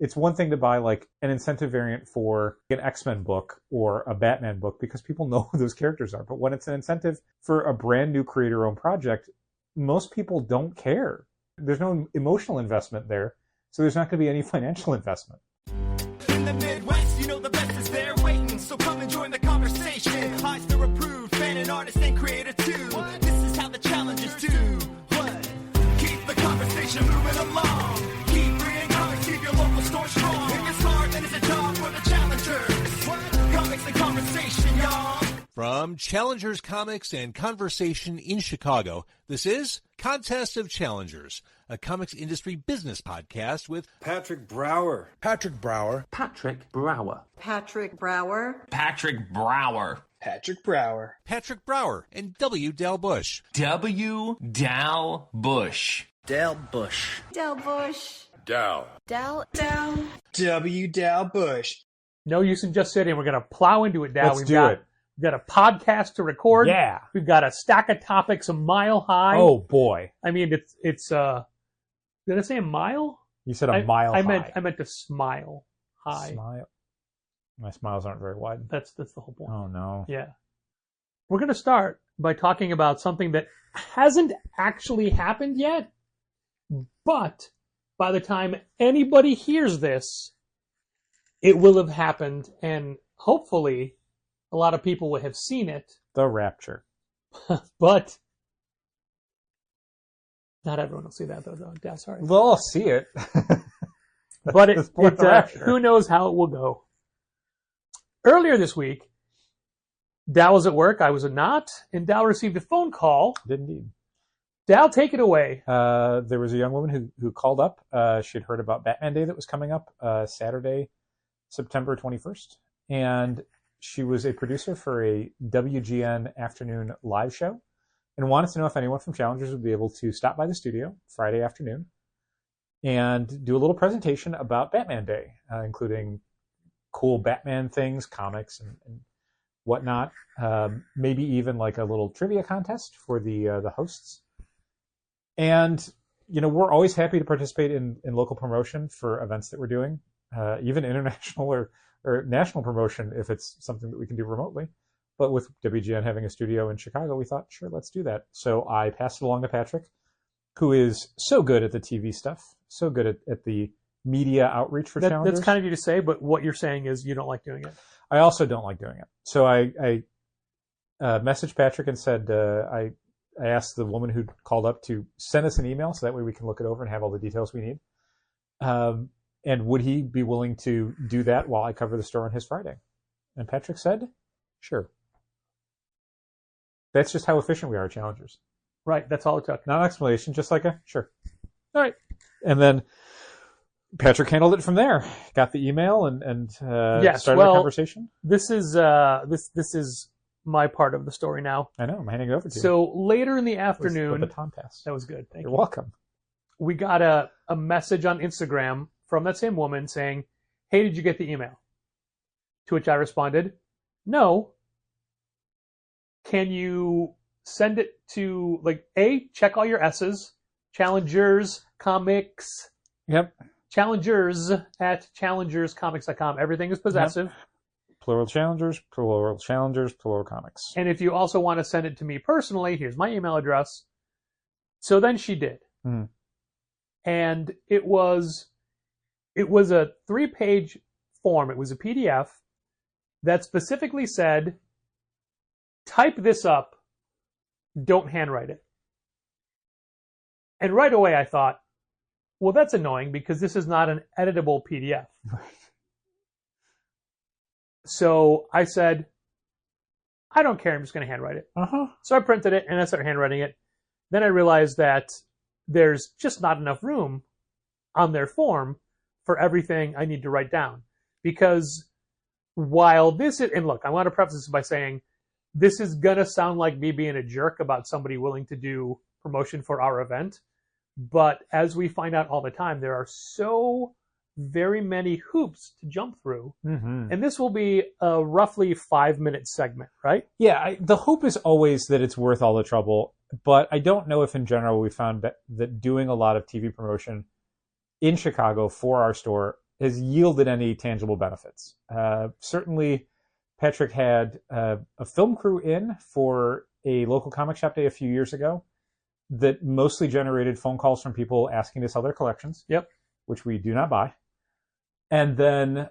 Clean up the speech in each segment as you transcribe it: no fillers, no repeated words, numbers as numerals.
It's one thing to buy like an incentive variant for an X-Men book or a Batman book because people know who those characters are. But when it's an incentive for a brand new creator-owned project, most people don't care. There's no emotional investment there, so there's not going to be any financial investment. In the Midwest, you know the best is there waiting, so come and join the conversation. Eyes to approved, fan and artist and creator too. This is how the challengers do. What? Keep the conversation moving along. Keep reading comics, keep your local store strong. It gets hard, then it's a job for the challengers. What? Comics and conversation, y'all. From Challengers Comics and Conversation in Chicago, this is Contest of Challengers, a comics industry business podcast with Patrick Brower. Patrick Brower. Patrick Brower. Patrick Brower. Patrick Brower. Patrick Brower. Patrick Brower and W. Dal Bush. W. Dal Bush. Dal Bush. Del Bush. Dal. Del. W. Dal Bush. No use in just sitting. We're going to plow into it, Dal. Let's do it. We've got a podcast to record. Yeah. We've got a stack of topics a mile high. Oh, boy. I mean, it's did I say a mile? You said a mile high. I meant to smile high. Smile. My smiles aren't very wide. That's the whole point. Oh, no. Yeah. We're going to start by talking about something that hasn't actually happened yet, but by the time anybody hears this, it will have happened, and hopefully a lot of people will have seen it. The Rapture. But not everyone will see that, though. Yeah, sorry. Well, I'll see it. But who knows how it will go. Earlier this week, Dal was at work. I was not. And Dal received a phone call. Did indeed. Dal, take it away. There was a young woman who called up. She had heard about Batman Day that was coming up Saturday, September 21st. And she was a producer for a WGN afternoon live show and wanted to know if anyone from Challengers would be able to stop by the studio Friday afternoon and do a little presentation about Batman Day, including cool Batman things, comics, and whatnot. Maybe even like a little trivia contest for the hosts. And, you know, we're always happy to participate in local promotion for events that we're doing, even international or national promotion if it's something that we can do remotely. But with WGN having a studio in Chicago, we thought, sure, let's do that. So I passed it along to Patrick, who is so good at the TV stuff, so good at the media outreach for Challengers. That's kind of you to say, but what you're saying is you don't like doing it. I also don't like doing it. So I messaged Patrick and said, I asked the woman who called up to send us an email so that way we can look it over and have all the details we need. And would he be willing to do that while I cover the store on his Friday? And Patrick said, sure. That's just how efficient we are at Challengers. Right, that's all it took. Not an explanation, just like a sure. All right. And then Patrick handled it from there. Got the email and started the conversation. This is my part of the story now. I know, I'm handing it over to you. So later in the afternoon, the baton pass. That was good. Thank you. You're welcome. We got a message on Instagram from that same woman saying, hey, did you get the email? To which I responded, no. Can you send it to, check all your S's, Challengers Comics. Yep. Challengers at challengerscomics.com. Everything is possessive. Yep. Plural Challengers, plural comics. And if you also want to send it to me personally, here's my email address. So then she did. Mm. And it was a 3-page form. It was a PDF that specifically said, type this up, don't handwrite it. And right away I thought, well, that's annoying because this is not an editable PDF. So I said, I don't care, I'm just going to handwrite it. So I printed it and I started handwriting it. Then I realized that there's just not enough room on their form for everything I need to write down. Because while this is, and look, I want to preface this by saying, this is going to sound like me being a jerk about somebody willing to do promotion for our event. But as we find out all the time, there are so very many hoops to jump through. Mm-hmm. And this will be a roughly 5-minute segment, right? Yeah, the hope is always that it's worth all the trouble. But I don't know if in general we found that doing a lot of TV promotion in Chicago for our store has yielded any tangible benefits. Certainly, Patrick had a film crew in for a local comic shop day a few years ago that mostly generated phone calls from people asking to sell their collections. Yep. Which we do not buy. And then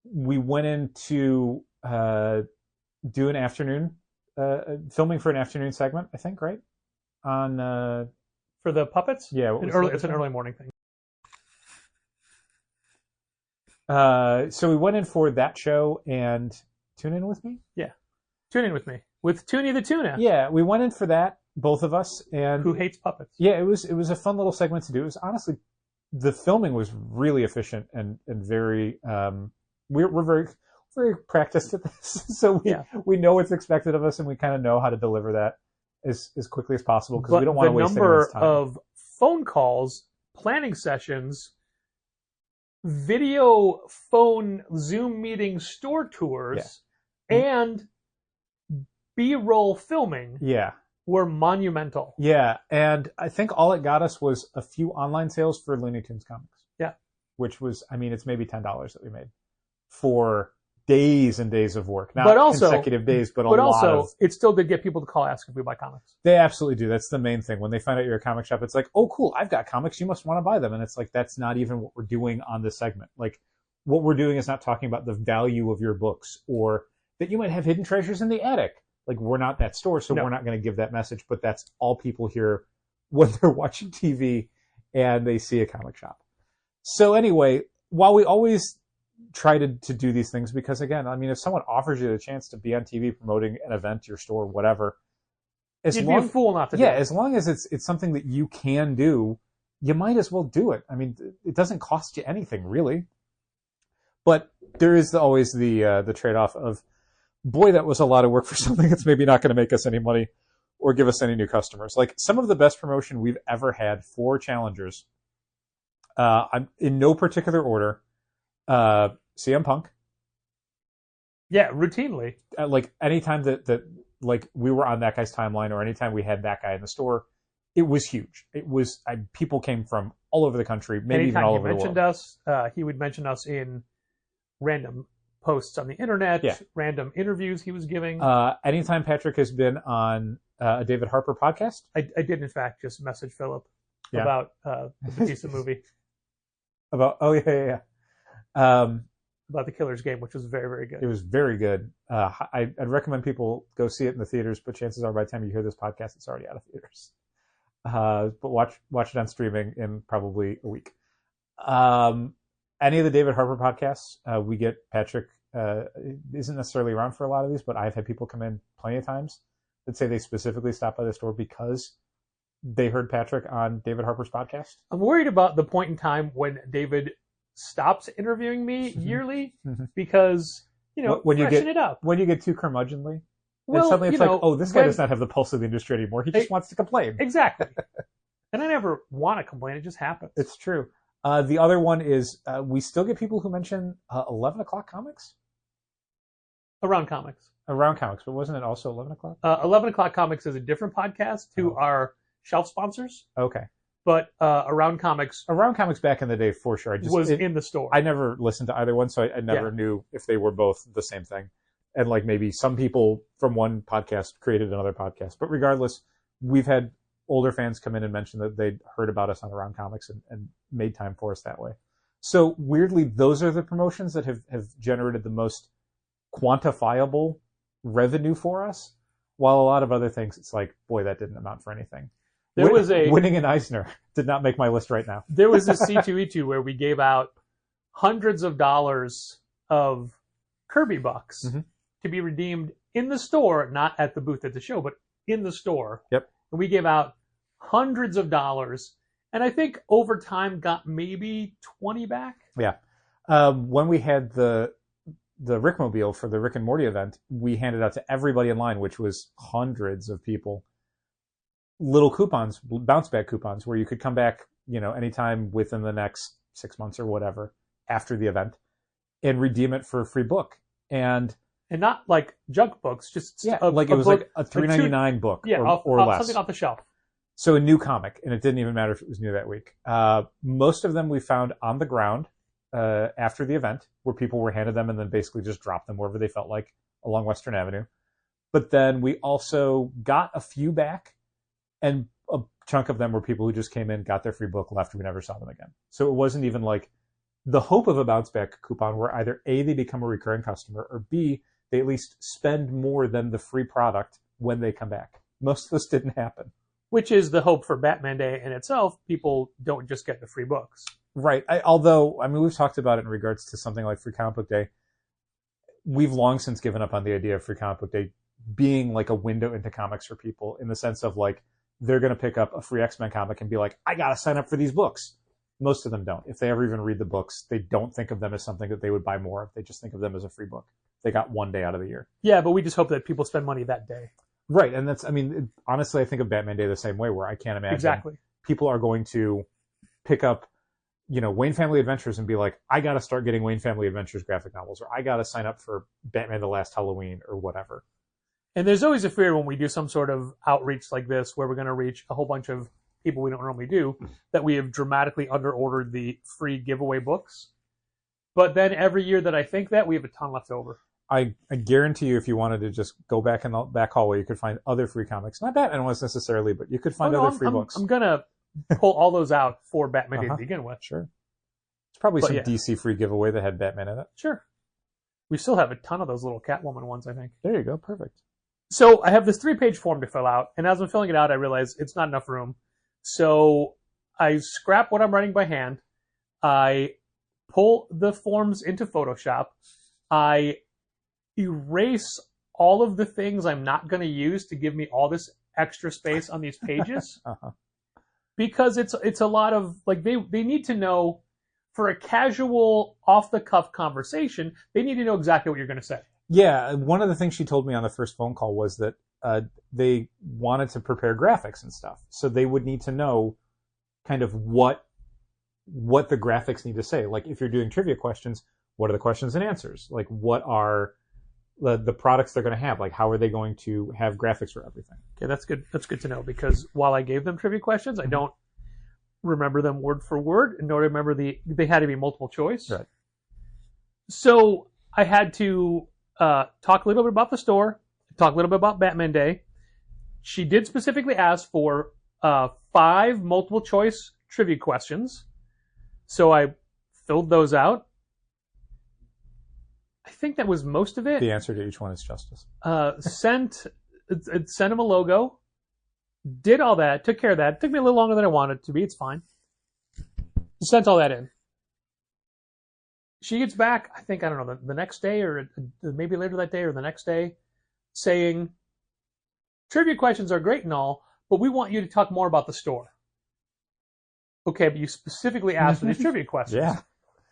we went into do an afternoon filming for an afternoon segment, I think, right? On for the puppets? Yeah, it's an early morning thing. So we went in for that show and Tune In With Me? Yeah. Tune In With Me. With Toonie the Tuna. Yeah, we went in for that, both of us. And who hates puppets. Yeah, it was a fun little segment to do. It was honestly, the filming was really efficient and very, we're very practiced at this. So we know what's expected of us and we kind of know how to deliver that as quickly as possible because we don't want to waste anyone's time. The number of phone calls, planning sessions, video, phone, Zoom meeting, store tours, and B-roll filming were monumental. Yeah, and I think all it got us was a few online sales for Looney Tunes comics. Yeah. Which was, I mean, it's maybe $10 that we made for days and days of work. Not consecutive days, but a lot of... it still did get people to call ask if we buy comics. They absolutely do. That's the main thing. When they find out you're a comic shop, it's like, oh, cool, I've got comics. You must want to buy them. And it's like, that's not even what we're doing on this segment. Like, what we're doing is not talking about the value of your books or that you might have hidden treasures in the attic. Like, we're not that store, so we're not going to give that message. But that's all people hear when they're watching TV and they see a comic shop. So anyway, while we always try to do these things, because again, I mean, if someone offers you the chance to be on TV promoting an event, your store, whatever, you'd be a fool not to do it. As long as it's something that you can do, you might as well do it. I mean, it doesn't cost you anything really. But there is always the trade-off of, boy, that was a lot of work for something that's maybe not going to make us any money or give us any new customers. Like some of the best promotion we've ever had for challengers, I'm in no particular order. CM Punk. Yeah, routinely. Like anytime that like we were on that guy's timeline or anytime we had that guy in the store, it was huge. It was people came from all over the country, maybe even all over the world. He would mention us in random posts on the internet, random interviews he was giving. Anytime Patrick has been on a David Harper podcast. I did, in fact, just message Philip about the Batista movie. About, about the Killer's Game, which was very, very good. It was very good. I'd recommend people go see it in the theaters, but chances are by the time you hear this podcast, it's already out of theaters. But watch it on streaming in probably a week. Any of the David Harper podcasts, we get Patrick, isn't necessarily around for a lot of these, but I've had people come in plenty of times that say they specifically stopped by the store because they heard Patrick on David Harper's podcast. I'm worried about the point in time when David stops interviewing me yearly because, when freshen it up. When you get too curmudgeonly, and suddenly it's like, oh, this guy does not have the pulse of the industry anymore. He just wants to complain. Exactly. And I never want to complain. It just happens. It's true. The other one is we still get people who mention 11 o'clock comics. Around Comics, but wasn't it also 11 o'clock? 11 o'clock Comics is a different podcast who are shelf sponsors. Okay. But Around Comics back in the day, for sure. Was in the store. I never listened to either one, so I never knew if they were both the same thing. And like maybe some people from one podcast created another podcast. But regardless, we've had older fans come in and mention that they'd heard about us on Around Comics and made time for us that way. So weirdly, those are the promotions that have generated the most quantifiable revenue for us, while a lot of other things, it's like, boy, that didn't amount for anything. Winning an Eisner did not make my list right now. There was a C2E2 where we gave out hundreds of dollars of Kirby bucks to be redeemed in the store, not at the booth at the show, but in the store. Yep. And we gave out hundreds of dollars, and I think over time got maybe 20 back. Yeah. When we had the Rickmobile for the Rick and Morty event, we handed out to everybody in line, which was hundreds of people, little coupons, bounce back coupons, where you could come back, anytime within the next 6 months or whatever after the event and redeem it for a free book. And not like junk books, just it was like a $3.99 book or less. Something off the shelf. So a new comic, and it didn't even matter if it was new that week. Most of them we found on the ground after the event where people were handed them and then basically just dropped them wherever they felt like along Western Avenue. But then we also got a few back, and a chunk of them were people who just came in, got their free book, left, and we never saw them again. So it wasn't even like the hope of a bounce back coupon where either A, they become a recurring customer, or B, they at least spend more than the free product when they come back. Most of this didn't happen. Which is the hope for Batman Day in itself. People don't just get the free books. Right. Although, we've talked about it in regards to something like Free Comic Book Day. We've long since given up on the idea of Free Comic Book Day being like a window into comics for people, in the sense of like, they're going to pick up a free X-Men comic and be like, I got to sign up for these books. Most of them don't. If they ever even read the books, they don't think of them as something that they would buy more of. They just think of them as a free book. They got one day out of the year. Yeah, but we just hope that people spend money that day. Right. And that's, honestly, I think of Batman Day the same way, where I can't imagine people are going to pick up, Wayne Family Adventures and be like, I got to start getting Wayne Family Adventures graphic novels, or I got to sign up for Batman the Last Halloween, or whatever. And there's always a fear when we do some sort of outreach like this, where we're going to reach a whole bunch of people we don't normally do, that we have dramatically under-ordered the free giveaway books. But then every year that I think that, we have a ton left over. I guarantee you, if you wanted to just go back in the back hallway, you could find other free comics. Not Batman ones necessarily, but you could find other free books. I'm going to pull all those out for Batman Day to begin with. Sure. There's probably some DC free giveaway that had Batman in it. Sure. We still have a ton of those little Catwoman ones, I think. There you go. Perfect. So I have this 3-page form to fill out, and as I'm filling it out, I realize it's not enough room. So I scrap what I'm writing by hand. I pull the forms into Photoshop. I erase all of the things I'm not going to use to give me all this extra space on these pages. Because it's a lot of, like, they need to know, for a casual, off-the-cuff conversation, they need to know exactly what you're going to say. Yeah, one of the things she told me on the first phone call was that they wanted to prepare graphics and stuff. So they would need to know kind of what the graphics need to say. Like, if you're doing trivia questions, what are the questions and answers? Like, what are the products they're going to have? Like, how are they going to have graphics for everything? Okay, that's good. That's good to know, because while I gave them trivia questions, I don't remember them word for word, nor remember they had to be multiple choice. Right. So I had to talk a little bit about the store, talk a little bit about Batman Day. She did specifically ask for 5 multiple choice trivia questions. So I filled those out. I think that was most of it. The answer to each one is justice. Sent him a logo. Did all that. Took care of that. Took me a little longer than I wanted it to be. It's fine. Sent all that in. She gets back, I think, I don't know, the next day, or maybe later that day or the next day, saying, trivia questions are great and all, but we want you to talk more about the store. Okay, but you specifically asked for these trivia questions.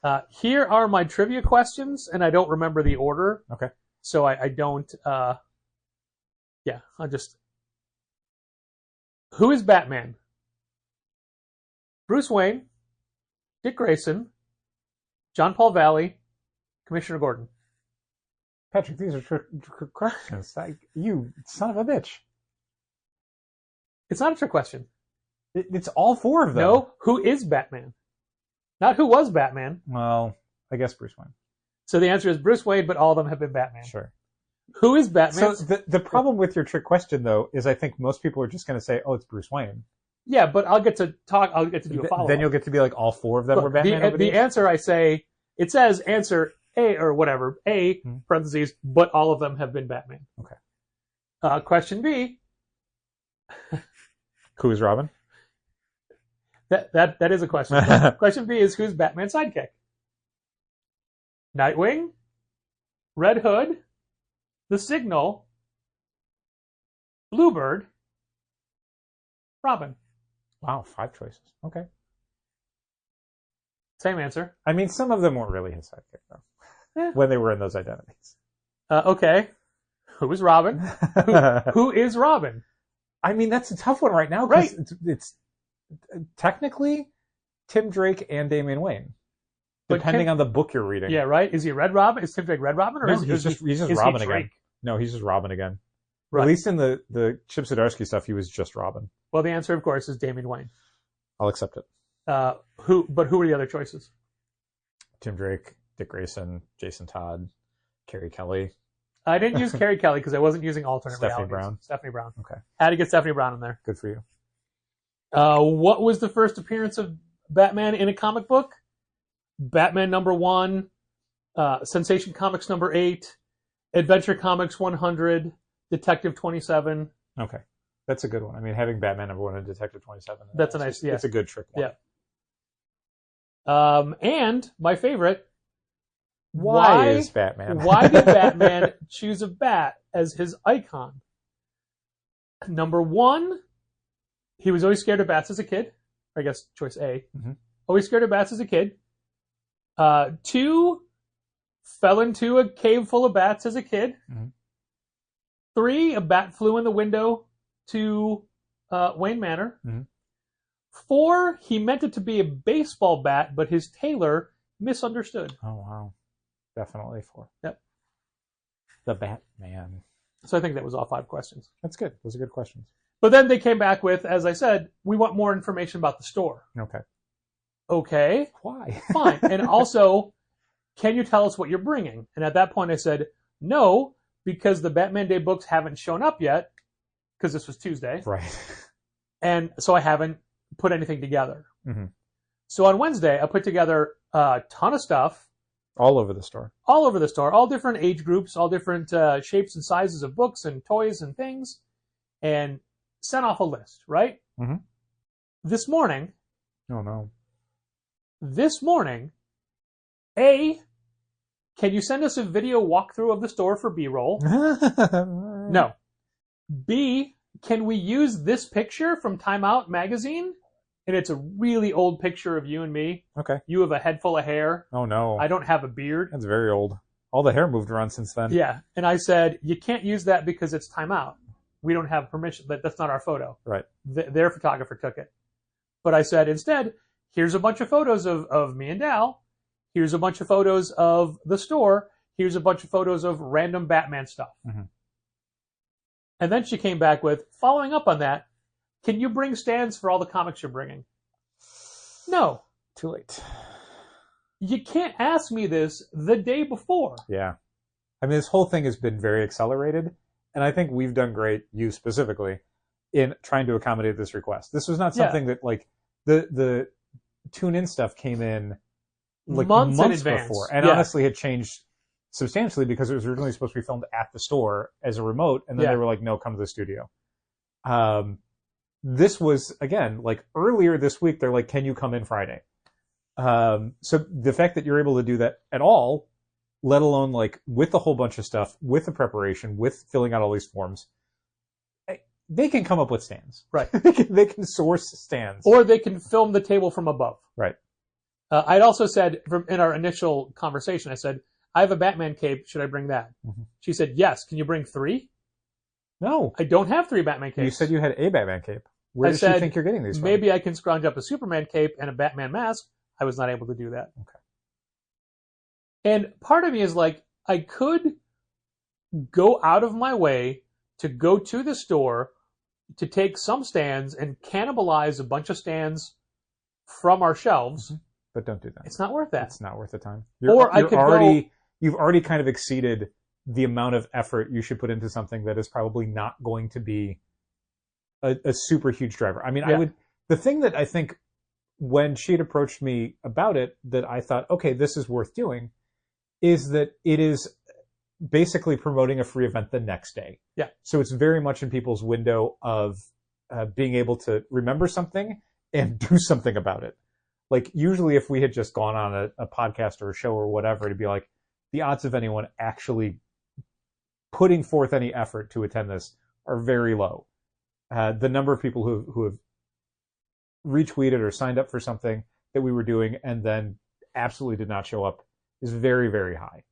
Yeah. Here are my trivia questions, and I don't remember the order. Okay. So I don't, I'll just... Who is Batman? Bruce Wayne, Dick Grayson, John Paul Valley, Commissioner Gordon. Patrick, these are trick questions. You son of a bitch. It's not a trick question. It's all 4 of them. No, who is Batman? Not who was Batman. Well, I guess Bruce Wayne. So the answer is Bruce Wayne, but all of them have been Batman. Sure. Who is Batman? So the problem with your trick question, though, is I think most people are just going to say, oh, it's Bruce Wayne. Yeah, but I'll get to talk. I'll get to do a follow-up. Then you'll get to be like, all 4 of them were Batman. The answer I say, it says answer A or whatever, A, parentheses, but all of them have been Batman. Okay. Question B. Who is Robin? That is a question. Question B is, who's Batman's sidekick? Nightwing, Red Hood, The Signal, Bluebird, Robin. Wow, 5 choices. Okay. Same answer. I mean, some of them weren't really his sidekick, though, when they were in those identities. Okay. Who is Robin? Who is Robin? I mean, that's a tough one right now. Right. It's technically Tim Drake and Damian Wayne, depending on the book you're reading. Yeah, right. Is he Red Robin? Is Tim Drake Red Robin, or no, is he's just Robin again? No, he's just Robin again. Right. At least in the Chip Zdarsky stuff, he was just Robin. Well, the answer, of course, is Damian Wayne. I'll accept it. Who are the other choices? Tim Drake, Dick Grayson, Jason Todd, Carrie Kelly. I didn't use Carrie Kelly because I wasn't using alternate Stephanie realities. Brown. Stephanie Brown. Okay. Had to get Stephanie Brown in there. Good for you. What was the first appearance of Batman in a comic book? Batman #1, Sensation Comics #8, Adventure Comics 100, Detective 27. Okay. That's a good one. I mean, having Batman #1 and Detective 27. That's a nice, yeah. It's a good trick one. Yeah. And my favorite. Why is Batman? Why did Batman choose a bat as his icon? #1, he was always scared of bats as a kid. I guess choice A. Mm-hmm. Always scared of bats as a kid. 2, fell into a cave full of bats as a kid. Mm-hmm. 3, a bat flew in the window to Wayne Manor. Mm-hmm. 4, he meant it to be a baseball bat, but his tailor misunderstood. Oh, wow. Definitely 4. Yep. The Batman. So I think that was all 5 questions. That's good. Those are good questions. But then they came back with, as I said, we want more information about the store. Okay. Okay. Why? Fine. And also, can you tell us what you're bringing? And at that point I said, no, because the Batman Day books haven't shown up yet, because this was Tuesday. Right. And so I haven't put anything together. Mm-hmm. So on Wednesday, I put together a ton of stuff. All over the store. All over the store. All different age groups, all different shapes and sizes of books and toys and things. And sent off a list, right? Mm-hmm. This morning, Oh, no. A, can you send us a video walkthrough of the store for B-roll? No. B, can we use this picture from Time Out magazine? And it's a really old picture of you and me. Okay. You have a head full of hair. Oh, no. I don't have a beard. That's very old. All the hair moved around since then. Yeah. And I said, you can't use that because it's Time Out. We don't have permission, but that's not our photo. Right. Their photographer took it. But I said, instead, here's a bunch of photos of me and Dal. Here's a bunch of photos of the store. Here's a bunch of photos of random Batman stuff. Mm-hmm. And then she came back with, following up on that, can you bring stands for all the comics you're bringing? No. Too late. You can't ask me this the day before. Yeah. I mean, this whole thing has been very accelerated, and I think we've done great, you specifically, in trying to accommodate this request. This was not something that, like, the tune-in stuff came in like months in advance before, and honestly had changed substantially because it was originally supposed to be filmed at the store as a remote, and then they were like, no, come to the studio. This was, again, like earlier this week, they're like, can you come in Friday? So the fact that you're able to do that at all, let alone like with a whole bunch of stuff, with the preparation, with filling out all these forms, they can come up with stands. Right. They can source stands. Or they can film the table from above. Right. I'd also said in our initial conversation, I said, I have a Batman cape. Should I bring that? Mm-hmm. She said, yes. Can you bring 3? No. I don't have 3 Batman capes. You said you had a Batman cape. Where does she think you're getting these from? Maybe I can scrounge up a Superman cape and a Batman mask. I was not able to do that. Okay. And part of me is like, I could go out of my way to go to the store to take some stands and cannibalize a bunch of stands from our shelves. Mm-hmm. But don't do that. It's not worth that. It's not worth the time. You've already kind of exceeded the amount of effort you should put into something that is probably not going to be a super huge driver. I mean, the thing that I think when she had approached me about it that I thought, okay, this is worth doing, is that it is basically promoting a free event the next day. Yeah. So it's very much in people's window of being able to remember something and do something about it. Like usually if we had just gone on a podcast or a show or whatever, it'd be like the odds of anyone actually putting forth any effort to attend this are very low. The number of people who have retweeted or signed up for something that we were doing and then absolutely did not show up is very, very high.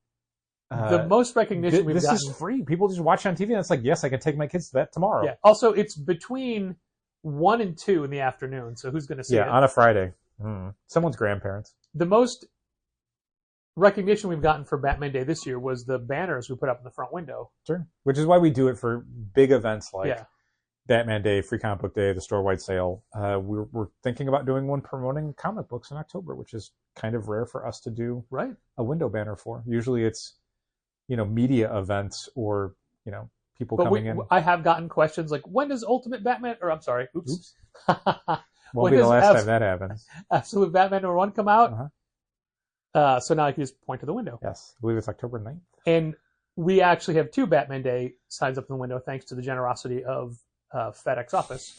The most recognition we've gotten... This is free. People just watch on TV and it's like, yes, I can take my kids to that tomorrow. Yeah. Also, it's between 1 and 2 in the afternoon, so who's going to see it? Yeah, on a Friday. Someone's grandparents. The most recognition we've gotten for Batman Day this year was the banners we put up in the front window. Sure. Which is why we do it for big events like Batman Day, Free Comic Book Day, the store-wide sale. We're thinking about doing one promoting comic books in October, which is kind of rare for us to do a window banner for. Usually it's, media events or, people coming in. I have gotten questions like, when does Ultimate Batman, or I'm sorry, oops. Won't be the last time that happens. Absolute Batman number 1 come out. So now I can just point to the window. Yes, I believe it's October 9th. And we actually have 2 Batman Day signs up in the window thanks to the generosity of FedEx office.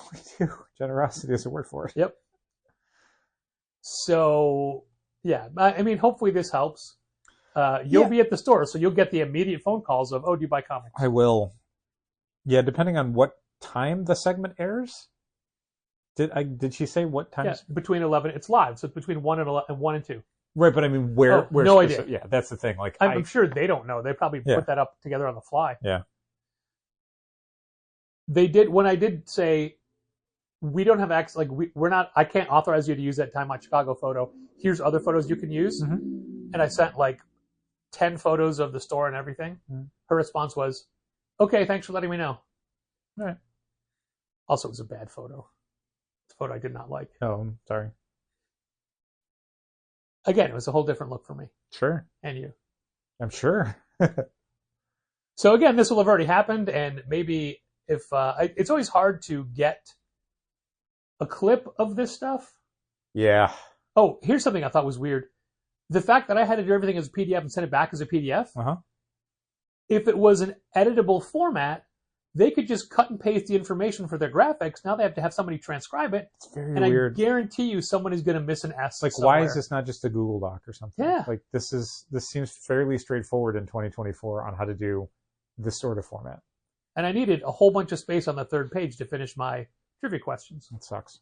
Generosity is a word for it. Yep. So, yeah. I mean, hopefully this helps. You'll be at the store, so you'll get the immediate phone calls of, oh, do you buy comics? I will. Yeah, depending on what time the segment airs. Did she say what time? Yeah, between 11. It's live, so it's between 1 and 1 and 2. Right, but I mean, where? No idea. Yeah, that's the thing. Like, I'm sure they don't know. They probably put that up together on the fly. Yeah. They did, when I did say, we don't have access, like, I can't authorize you to use that Time Out Chicago photo. Here's other photos you can use. And I sent, 10 photos of the store and everything. Her response was, okay, thanks for letting me know. All right. Also, it was a bad photo. It's a photo I did not like. Oh, I'm sorry. Again, it was a whole different look for me. Sure. And you. I'm sure. So again, this will have already happened, and maybe if it's always hard to get a clip of this stuff. Yeah. Oh, here's something I thought was weird. The fact that I had to do everything as a PDF and send it back as a PDF. If it was an editable format, they could just cut and paste the information for their graphics. Now they have to have somebody transcribe it. It's very weird. I guarantee you someone is going to miss an S. Like, somewhere. why is this not just a Google Doc or something? Yeah. Like, this seems fairly straightforward in 2024 on how to do this sort of format. And I needed a whole bunch of space on the 3rd page to finish my trivia questions. That sucks.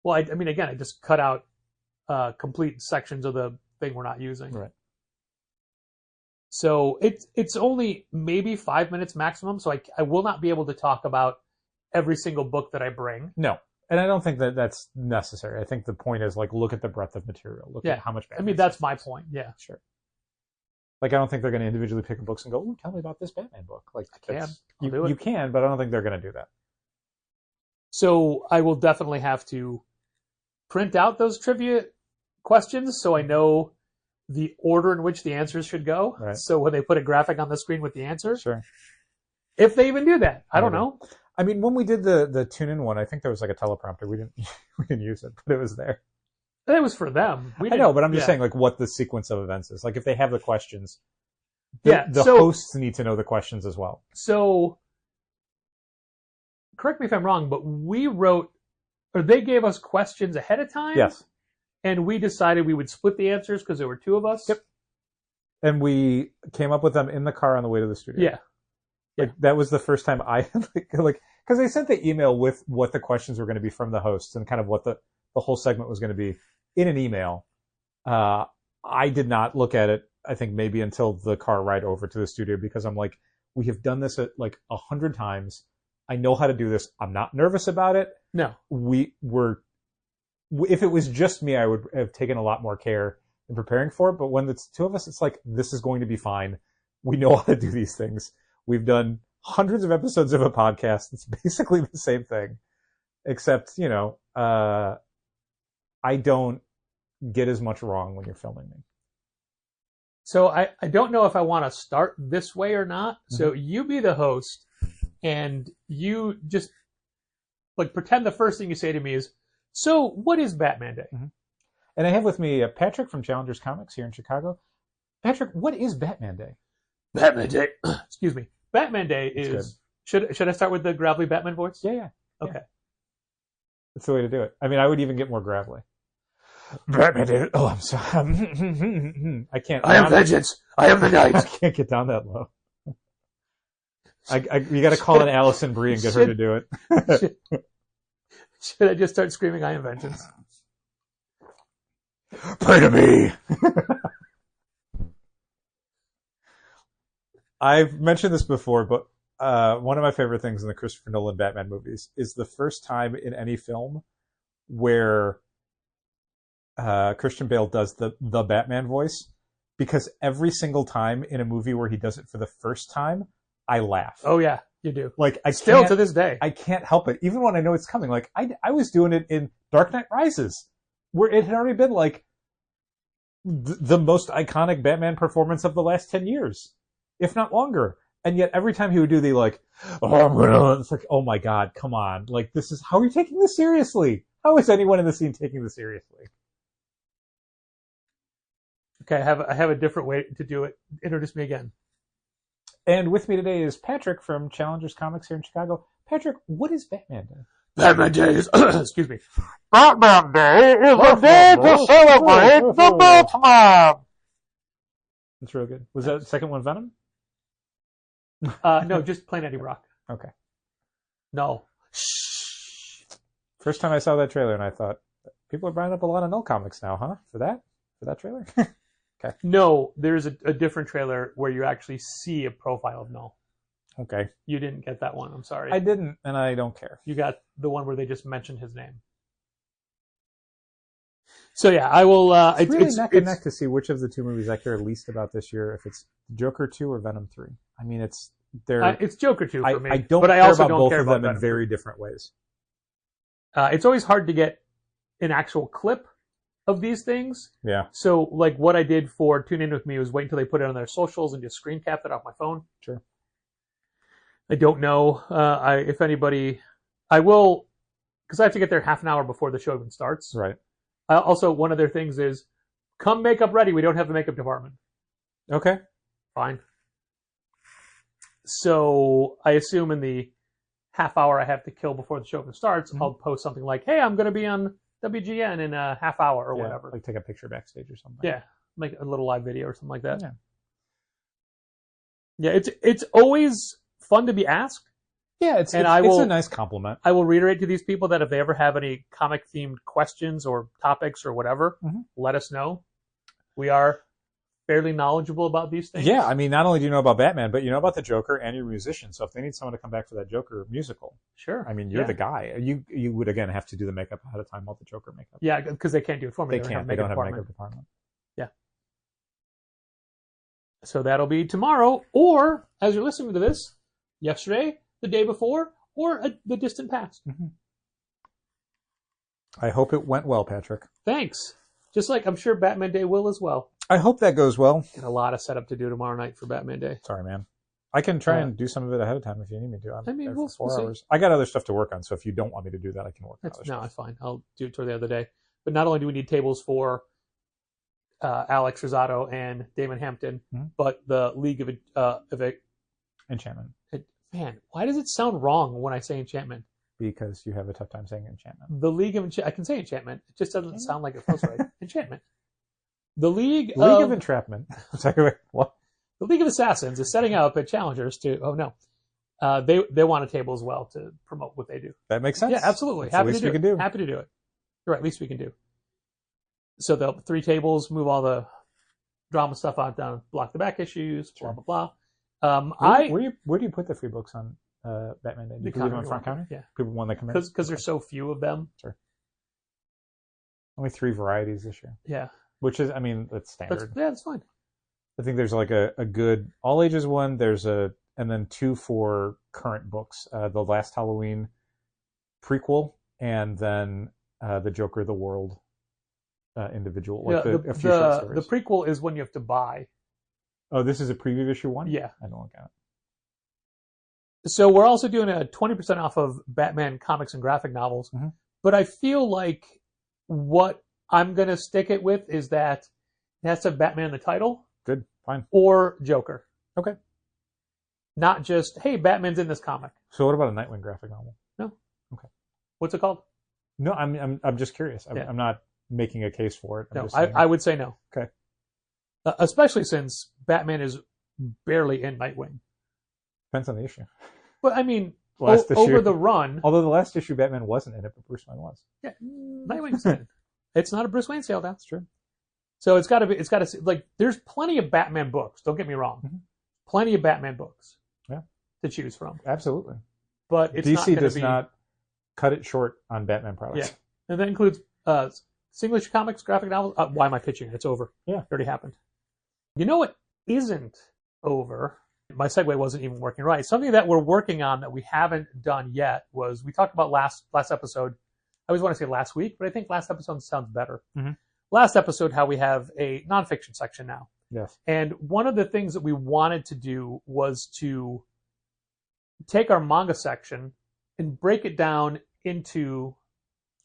Well, I mean, again, I just cut out complete sections of the thing we're not using. Right. So it's only maybe 5 minutes maximum, so I will not be able to talk about every single book that I bring. No. And I don't think that that's necessary. I think the point is, look at the breadth of material. Look at how much Batman. I mean, that's my point. Yeah. Sure. I don't think they're going to individually pick books and go, ooh, tell me about this Batman book. I can. You can, but I don't think they're going to do that. So I will definitely have to print out those trivia questions so I know the order in which the answers should go. Right. So when they put a graphic on the screen with the answer. Sure. If they even do that. I don't know. I mean, when we did the tune-in one, I think there was a teleprompter. We didn't use it, but it was there. It was for them. I know, but I'm just saying, what the sequence of events is. If they have the questions, the hosts need to know the questions as well. So, correct me if I'm wrong, but we wrote, or they gave us questions ahead of time? Yes. And we decided we would split the answers because there were 2 of us? Yep. And we came up with them in the car on the way to the studio. Yeah. That was the first time I, because they sent the email with what the questions were going to be from the hosts and kind of what the whole segment was going to be in an email. I did not look at it, I think maybe until the car ride over to the studio, because I'm like, we have done this 100 times. I know how to do this. I'm not nervous about it. No. If it was just me, I would have taken a lot more care in preparing for it. But when it's 2 of us, it's this is going to be fine. We know how to do these things. We've done hundreds of episodes of a podcast. It's basically the same thing, except, I don't get as much wrong when you're filming me. So I don't know if I want to start this way or not. Mm-hmm. So you be the host, and you just pretend the first thing you say to me is, so what is Batman Day? Mm-hmm. And I have with me Patrick from Challengers Comics here in Chicago. Patrick, what is Batman Day? Batman Day, excuse me. Batman Day is, should I start with the gravelly Batman voice? Yeah. Okay. Yeah. That's the way to do it. I mean, I would even get more gravelly. Batman Day. Oh, I'm sorry. I can't. I am vengeance. I am the night. I can't get down that low. You got to call in Allison Brie and get her to do it. Should I just start screaming, I am vengeance? Pray to me. I've mentioned this before, but one of my favorite things in the Christopher Nolan Batman movies is the first time in any film where Christian Bale does the Batman voice, because every single time in a movie where he does it for the first time, I laugh. Oh, yeah. You do. Like I Still can't, to this day. I can't help it, even when I know it's coming. Like I was doing it in Dark Knight Rises, where it had already been like the most iconic Batman performance of the last 10 years, if not longer. And yet every time he would do the like, oh, I'm gonna, it's like, oh my God, come on. Like, this is, how are you taking this seriously? How is anyone in the scene taking this seriously? Okay, I have a different way to do it. Introduce me again. And with me today is Patrick from Challengers Comics here in Chicago. Patrick, what is Batman Day? Batman Day is, excuse me. Batman Day is a day to celebrate the Batman. That's real good. Was that the second one Venom? No, just plain Eddie Brock. Okay. No. First time I saw that trailer and I thought, people are buying up a lot of Null comics now, huh? For that trailer? Okay. No, there's a different trailer where you actually see a profile of Null. Okay. You didn't get that one. I'm sorry. I didn't, and I don't care. You got the one where they just mentioned his name. So yeah, I will. It's really neck and neck to see which of the two movies I care least about this year. If it's Joker 2 or Venom 3. I mean, it's Joker 2 for me. I don't but care I also about don't both care of about them in Venom. very different ways. It's always hard to get an actual clip of these things. Yeah. So like what I did for Tune In With Me was wait until they put it on their socials and just screen cap it off my phone. Sure. I don't know if anybody. I will, because I have to get there half an hour before the show even starts. Right. Also, one of their things is, come makeup ready. We don't have the makeup department. Okay. Fine. So I assume in the half hour I have to kill before the show even starts, I'll post something like, hey, I'm going to be on WGN in a half hour or whatever. Like take a picture backstage or something. Yeah. Like a little live video or something like that. Yeah. Yeah, it's always fun to be asked. Yeah, it's a nice compliment. I will reiterate to these people that if they ever have any comic-themed questions or topics or whatever, let us know. We are fairly knowledgeable about these things. Yeah, I mean, not only do you know about Batman, but you know about the Joker and you're a musician. So if they need someone to come back for that Joker musical, sure. I mean, you're the guy. You would, again, have to do the makeup ahead of time, all the Joker makeup. Yeah, because they can't do it for me. They can't. They don't have a makeup department. Yeah. So that'll be tomorrow, or as you're listening to this, yesterday, the day before, or the distant past. I hope it went well, Patrick. Thanks. Just like I'm sure Batman Day will as well. I hope that goes well. Got a lot of setup to do tomorrow night for Batman Day. Sorry, man. I can try and do some of it ahead of time if you need me to. I mean, we'll 4 see. hours. I got other stuff to work on, so if you don't want me to do that, I can work on other stuff. No, fine. I'll do it toward the other day. But not only do we need tables for Alex Rosado and Damon Hampton, but the League of Enchantment. Man, why does it sound wrong when I say enchantment? Because you have a tough time saying enchantment. The League of I can say enchantment. It just doesn't sound like it feels right. Enchantment. The League of Entrapment. What? The League of Assassins is setting up at Challengers to. Oh no, they want a table as well to promote what they do. That makes sense. Yeah, absolutely. That's the least we can do. Happy to do it. You're right. Least we can do. So they'll 3 tables, move all the drama stuff out down, block the back issues, blah blah blah. Where do you put the free books on Batman Day? Do you leave them on front counter? Yeah. People when they come in? Because there's so few of them. Sure. Only 3 varieties this year. Yeah. Which is, I mean, that's standard. That's fine. I think there's like a good all ages one. There's and then 2 for current books. The Last Halloween prequel, and then the Joker of the World individual. Like a few short stories. The prequel is one you have to buy. Oh, this is a preview issue one? Yeah. I don't look at it. So we're also doing a 20% off of Batman comics and graphic novels. But I feel like what I'm going to stick it with is that it has to have Batman in the title. Good. Fine. Or Joker. Okay. Not just, hey, Batman's in this comic. So what about a Nightwing graphic novel? No. Okay. What's it called? No, I'm just curious. I'm not making a case for it. No, I would say no. Okay. Especially since Batman is barely in Nightwing. Depends on the issue. But I mean, Last issue, over the run. Although the last issue Batman wasn't in it, but Bruce Wayne was. Yeah, Nightwing's in it. It's not a Bruce Wayne sale, that's true. So it's got to like, there's plenty of Batman books. Don't get me wrong. Plenty of Batman books. Yeah. To choose from. Absolutely. But it's DC does not cut it short on Batman products. Yeah. And that includes single issue comics, graphic novels. Why am I pitching it? It's over. Yeah. It already happened. You know what isn't over? My segue wasn't even working right. Something that we're working on that we haven't done yet was we talked about last episode. I always want to say last week, but I think last episode sounds better. Mm-hmm. Last episode, how we have a nonfiction section now. Yes. And one of the things that we wanted to do was to take our manga section and break it down into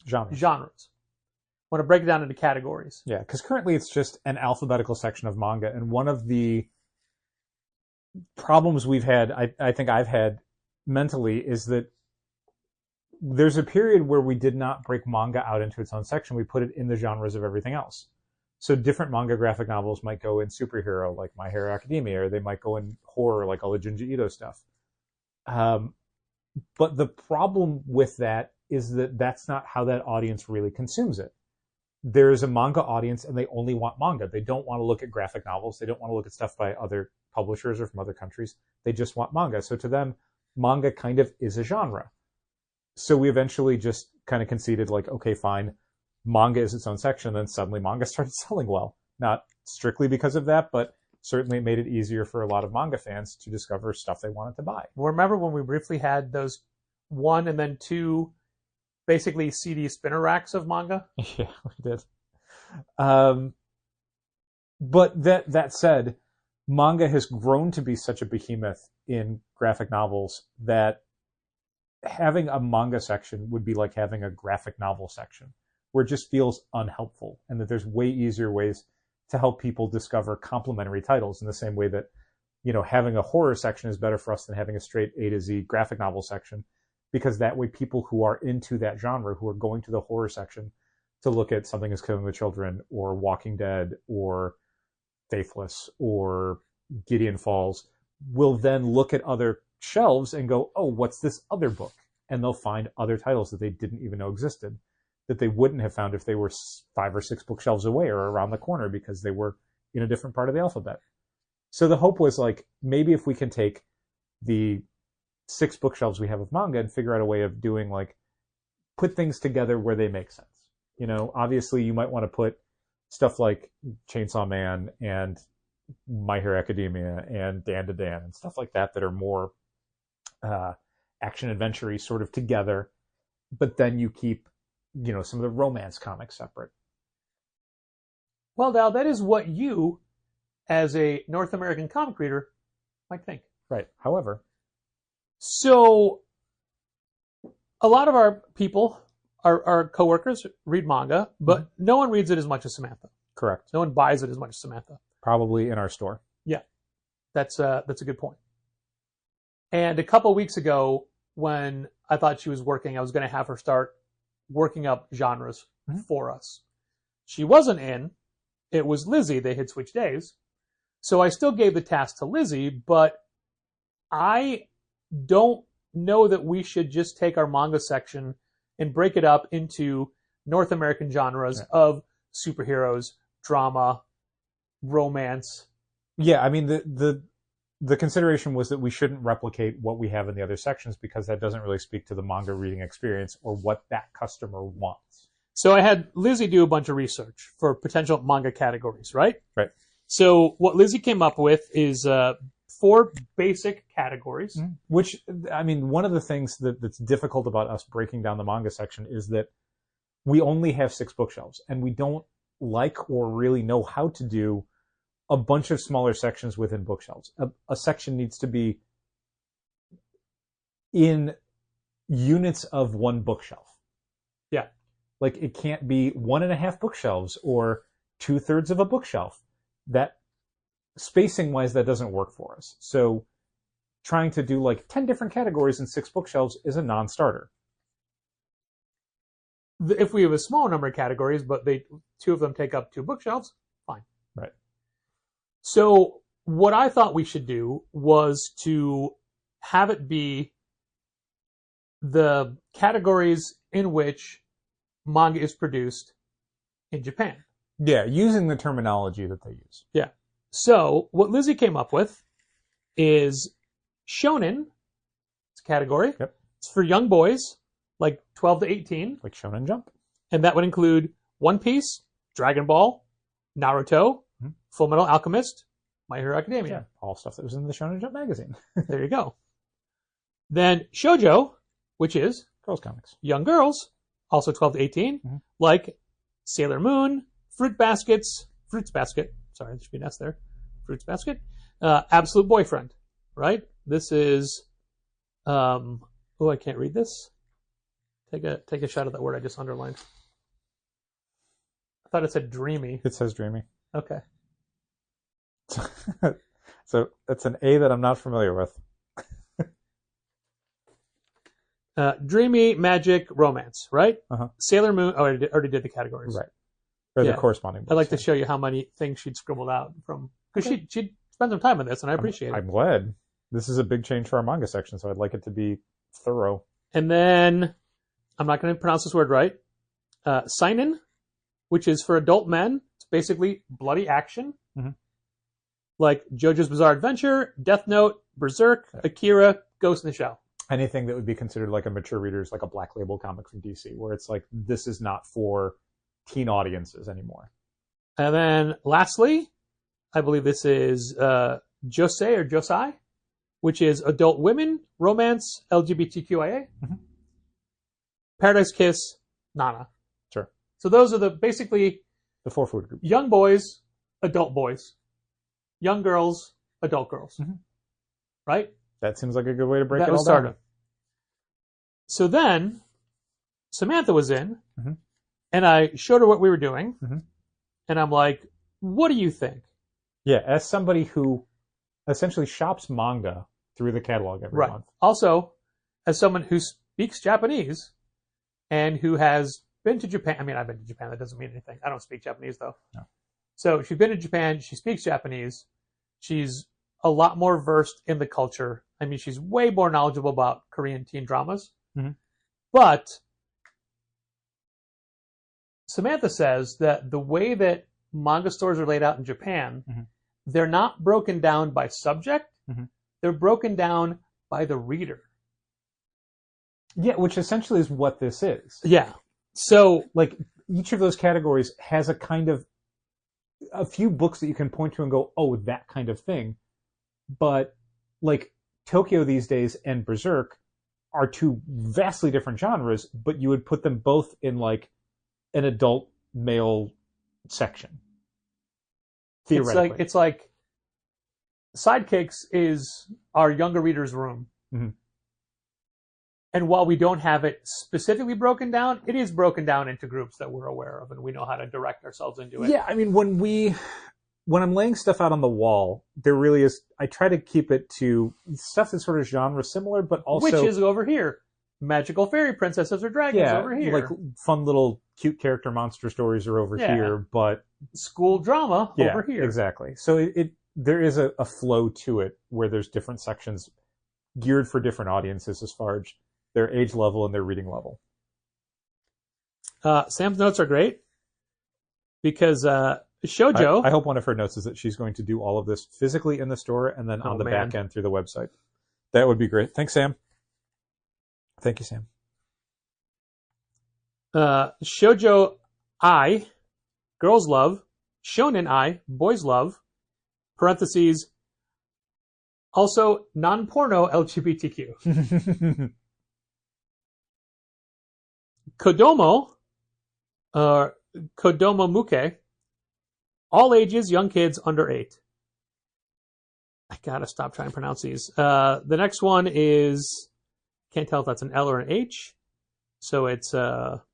genres. I want to break it down into categories. Yeah, because currently it's just an alphabetical section of manga, and one of the problems we've had, I think I've had mentally, is that there's a period where we did not break manga out into its own section. We put it in the genres of everything else. So different manga graphic novels might go in superhero, like My Hero Academia, or they might go in horror, like all the Junji Ito stuff. But the problem with that is that that's not how that audience really consumes it. There is a manga audience, and they only want manga. They don't want to look at graphic novels. They don't want to look at stuff by other publishers or from other countries. They just want manga. So to them, manga kind of is a genre. So we eventually just kind of conceded, like, okay, fine, manga is its own section. And then suddenly manga started selling well. Not strictly because of that, but certainly it made it easier for a lot of manga fans to discover stuff they wanted to buy. Remember when we briefly had those 1 and then 2 basically CD spinner racks of manga? Yeah, we did. But that said, manga has grown to be such a behemoth in graphic novels that having a manga section would be like having a graphic novel section, where it just feels unhelpful, and that there's way easier ways to help people discover complementary titles, in the same way that, you know, having a horror section is better for us than having a straight A to Z graphic novel section, because that way people who are into that genre, who are going to the horror section to look at Something is Killing the Children or Walking Dead or Faithless or Gideon Falls, will then look at other shelves and go, oh, what's this other book? And they'll find other titles that they didn't even know existed, that they wouldn't have found if they were 5 or 6 bookshelves away or around the corner, because they were in a different part of the alphabet. So the hope was, like, maybe if we can take the 6 bookshelves we have of manga and figure out a way of doing, like, put things together where they make sense. You know, obviously you might want to put stuff like Chainsaw Man and My Hero Academia and Dan to Dan and stuff like that are more action adventure-y sort of together, but then you keep, you know, some of the romance comics separate. Well, Dal, that is what you, as a North American comic reader, might think. Right. However, so a lot of our people, our coworkers, read manga, but no one reads it as much as Samantha. Correct. No one buys it as much as Samantha. Probably in our store. Yeah, that's a good point. And a couple of weeks ago, when I thought she was working, I was going to have her start working up genres for us. She wasn't in. It was Lizzie. They had switched days. So I still gave the task to Lizzie, but I don't know that we should just take our manga section and break it up into North American genres of superheroes, drama, romance. Yeah, I mean, the consideration was that we shouldn't replicate what we have in the other sections, because that doesn't really speak to the manga reading experience or what that customer wants. So I had Lizzie do a bunch of research for potential manga categories, right? Right. So what Lizzie came up with is 4 basic categories. Which, I mean, one of the things that's difficult about us breaking down the manga section is that we only have 6 bookshelves, and we don't like or really know how to do a bunch of smaller sections within bookshelves. A section needs to be in units of 1 bookshelf. Yeah. Like, it can't be 1.5 bookshelves or 2/3 of a bookshelf. That, spacing-wise, that doesn't work for us. So trying to do like 10 different categories in 6 bookshelves is a non-starter. If we have a small number of categories, but 2 of them take up 2 bookshelves, fine. Right. So what I thought we should do was to have it be the categories in which manga is produced in Japan. Yeah, using the terminology that they use. Yeah. So what Lizzie came up with is shonen. It's a category. Yep. It's for young boys, like 12 to 18. Like Shonen Jump. And that would include One Piece, Dragon Ball, Naruto, Full Metal Alchemist, My Hero Academia. Yeah, all stuff that was in the Shonen Jump magazine. There you go. Then shoujo, which is Girls comics. young girls, also 12 to 18, like Sailor Moon, Fruits Basket. Sorry, there should be an S there. Fruits Basket. Absolute Boyfriend, right? This is, I can't read this. Take a shot at that word I just underlined. I thought it said dreamy. It says dreamy. Okay. So that's an A that I'm not familiar with. Dreamy, magic, romance, right? Uh-huh. Sailor Moon. Oh, I already did the categories. Right. Or Yeah. the corresponding books. I'd like to show you how many things she'd scribbled out from, because she'd spent some time on this, and I appreciate it. I'm glad. This is a big change for our manga section, so I'd like it to be thorough. And then, I'm not going to pronounce this word right, seinen, which is for adult men. It's basically bloody action. Mm-hmm. Like JoJo's Bizarre Adventure, Death Note, Berserk, Akira, Ghost in the Shell. Anything that would be considered like a mature reader's, like a Black Label comic from DC, where it's like, this is not for teen audiences anymore. And then lastly, I believe this is Josei or Josai, which is adult women, romance, LGBTQIA. Mm-hmm. Paradise Kiss, Nana. Sure. So those are basically the 4 food groups. Young boys, adult boys. Young girls, adult girls. Mm-hmm. Right? That seems like a good way to break that it was all started. down. So then, Samantha was in, mm-hmm. and I showed her what we were doing, mm-hmm. and I'm like, what do you think? Yeah, as somebody who essentially shops manga through the catalog every month. Also, as someone who speaks Japanese and who has been to Japan. I mean, I've been to Japan. That doesn't mean anything. I don't speak Japanese, though. No. So she's been to Japan. She speaks Japanese. She's a lot more versed in the culture. I mean, she's way more knowledgeable about Korean teen dramas. Mm-hmm. But Samantha says that the way that manga stores are laid out in Japan, mm-hmm. they're not broken down by subject. Mm-hmm. They're broken down by the reader. Yeah, which essentially is what this is. Yeah. So, like, each of those categories has a few books that you can point to and go, oh, that kind of thing. But, like, Tokyo these days and Berserk are two vastly different genres, but you would put them both in, like, an adult male section. Theoretically. It's like Sidekicks is our younger reader's room. Mm-hmm. And while we don't have it specifically broken down, it is broken down into groups that we're aware of, and we know how to direct ourselves into it. Yeah, I mean, when I'm laying stuff out on the wall, there really is, I try to keep it to stuff that's sort of genre similar, but also... Which is over here. Magical fairy princesses or dragons over here. Like fun little cute character monster stories are over here, but... School drama over here. Exactly. So there is a flow to it where there's different sections geared for different audiences as far as their age level and their reading level. Sam's notes are great because shoujo... I hope one of her notes is that she's going to do all of this physically in the store and then on the back end through the website. That would be great. Thanks, Sam. Thank you, Sam. Shoujo I, girls love. Shonen I, boys love. Parentheses, also non-porno LGBTQ. Kodomo, Kodomo Muke, all ages, young kids under 8. I gotta stop trying to pronounce these. The next one is, can't tell if that's an L or an H. So it's, Morgan,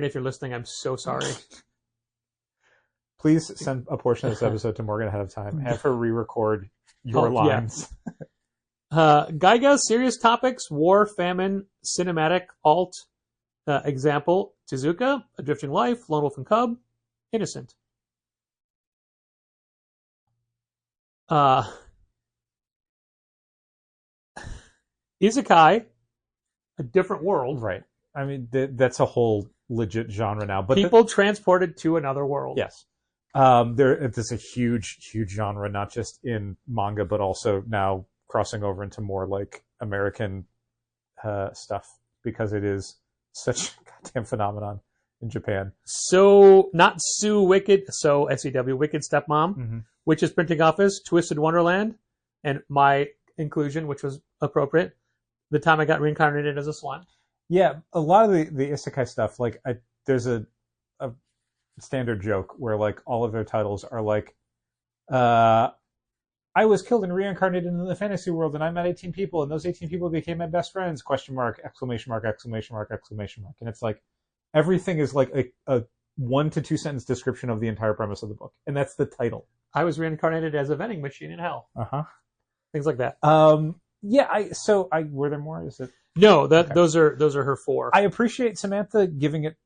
if you're listening, I'm so sorry. Please send a portion of this episode to Morgan ahead of time. Have her re-record your lines. Yeah. Gaiga, serious topics, war, famine, cinematic, alt. Example, Tezuka, A Drifting Life, Lone Wolf and Cub, Innocent. Isekai, A Different World. Right. I mean, that's a whole legit genre now. But people transported to another world. Yes. There's a huge, huge genre, not just in manga, but also now crossing over into more like American stuff, because it is such a goddamn phenomenon in Japan. So, not Sue Wicked, so SEW, Wicked Stepmom, Mm-hmm. which is printing off as Twisted Wonderland, and my inclusion, which was appropriate, the time I got reincarnated as a swan. Yeah, a lot of the isekai stuff, like, there's a standard joke where, like, all of their titles are like, I was killed and reincarnated in the fantasy world, and I met 18 people, and those 18 people became my best friends, question mark, exclamation mark, exclamation mark, exclamation mark. And it's like, everything is like a 1 to 2 sentence description of the entire premise of the book. And that's the title. I was reincarnated as a vending machine in hell. Uh-huh. Things like that. Yeah, were there more? Is it? No, Okay. those are her 4. I appreciate Samantha giving it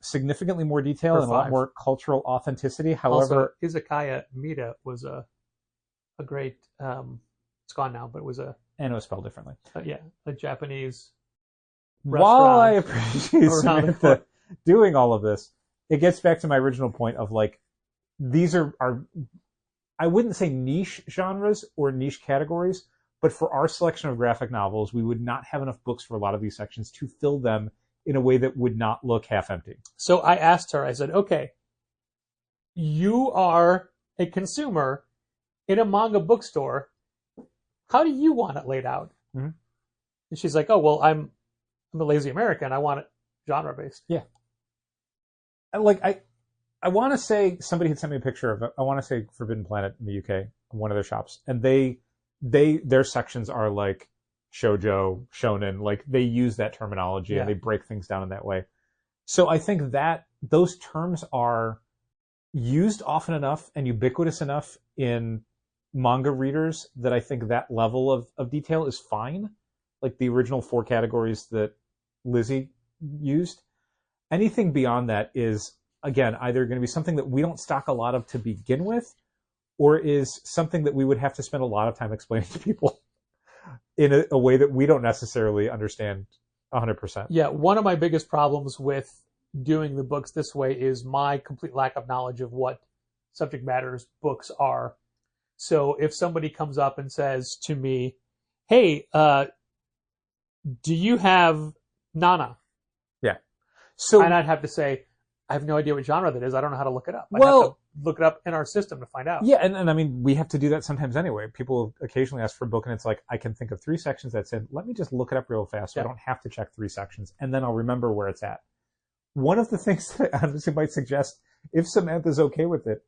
significantly more detail Her and a lot 5. more cultural authenticity. However, also, Izakaya Mita was a great, it's gone now, but it was and it was spelled differently. a Japanese While I restaurant appreciate around the Samantha corner. doing all of this, it gets back to my original point of, like, these are I wouldn't say niche genres or niche categories, but for our selection of graphic novels, we would not have enough books for a lot of these sections to fill them in a way that would not look half empty. So I asked her, I said, okay, you are a consumer in a manga bookstore. How do you want it laid out? Mm-hmm. And she's like, oh, well, I'm a lazy American. I want it genre-based. Yeah. Like, I want to say somebody had sent me a picture of it. I want to say Forbidden Planet in the UK, one of their shops, and their sections are like shoujo, shonen, like they use that terminology and they break things down in that way. So I think that those terms are used often enough and ubiquitous enough in manga readers that I think that level of detail is fine. Like the original 4 categories that Lizzie used. Anything beyond that is, again, either going to be something that we don't stock a lot of to begin with, or is something that we would have to spend a lot of time explaining to people in a way that we don't necessarily understand 100%. Yeah, one of my biggest problems with doing the books this way is my complete lack of knowledge of what subject matters books are. So if somebody comes up and says to me, hey, do you have Nana? Yeah. So, and I'd have to say, I have no idea what genre that is. I don't know how to look it up. I Well, have to look it up in our system to find out. Yeah, and I mean, we have to do that sometimes anyway. People occasionally ask for a book, and it's like, I can think of 3 sections that's in. Let me just look it up real fast so I don't have to check 3 sections, and then I'll remember where it's at. One of the things that I honestly might suggest, if Samantha's okay with it,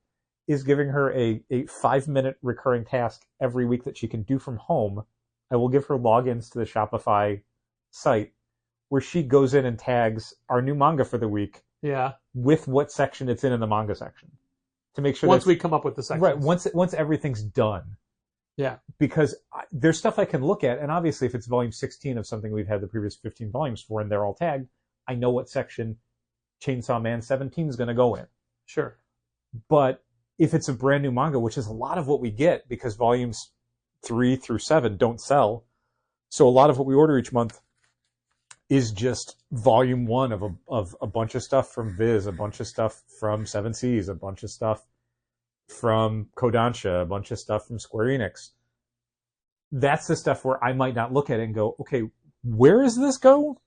is giving her a 5-minute recurring task every week that she can do from home. I will give her logins to the Shopify site where she goes in and tags our new manga for the week with what section it's in the manga section to make sure once we come up with the sections. Right, once everything's done. Yeah. Because there's stuff I can look at, and obviously if it's volume 16 of something we've had the previous 15 volumes for and they're all tagged, I know what section Chainsaw Man 17 is going to go in. Sure. But if it's a brand new manga, which is a lot of what we get because volumes 3 through 7 don't sell, so a lot of what we order each month is just volume 1 of a bunch of stuff from Viz, a bunch of stuff from Seven Seas, a bunch of stuff from Kodansha, a bunch of stuff from Square Enix. That's the stuff where I might not look at it and go, okay, where does this go?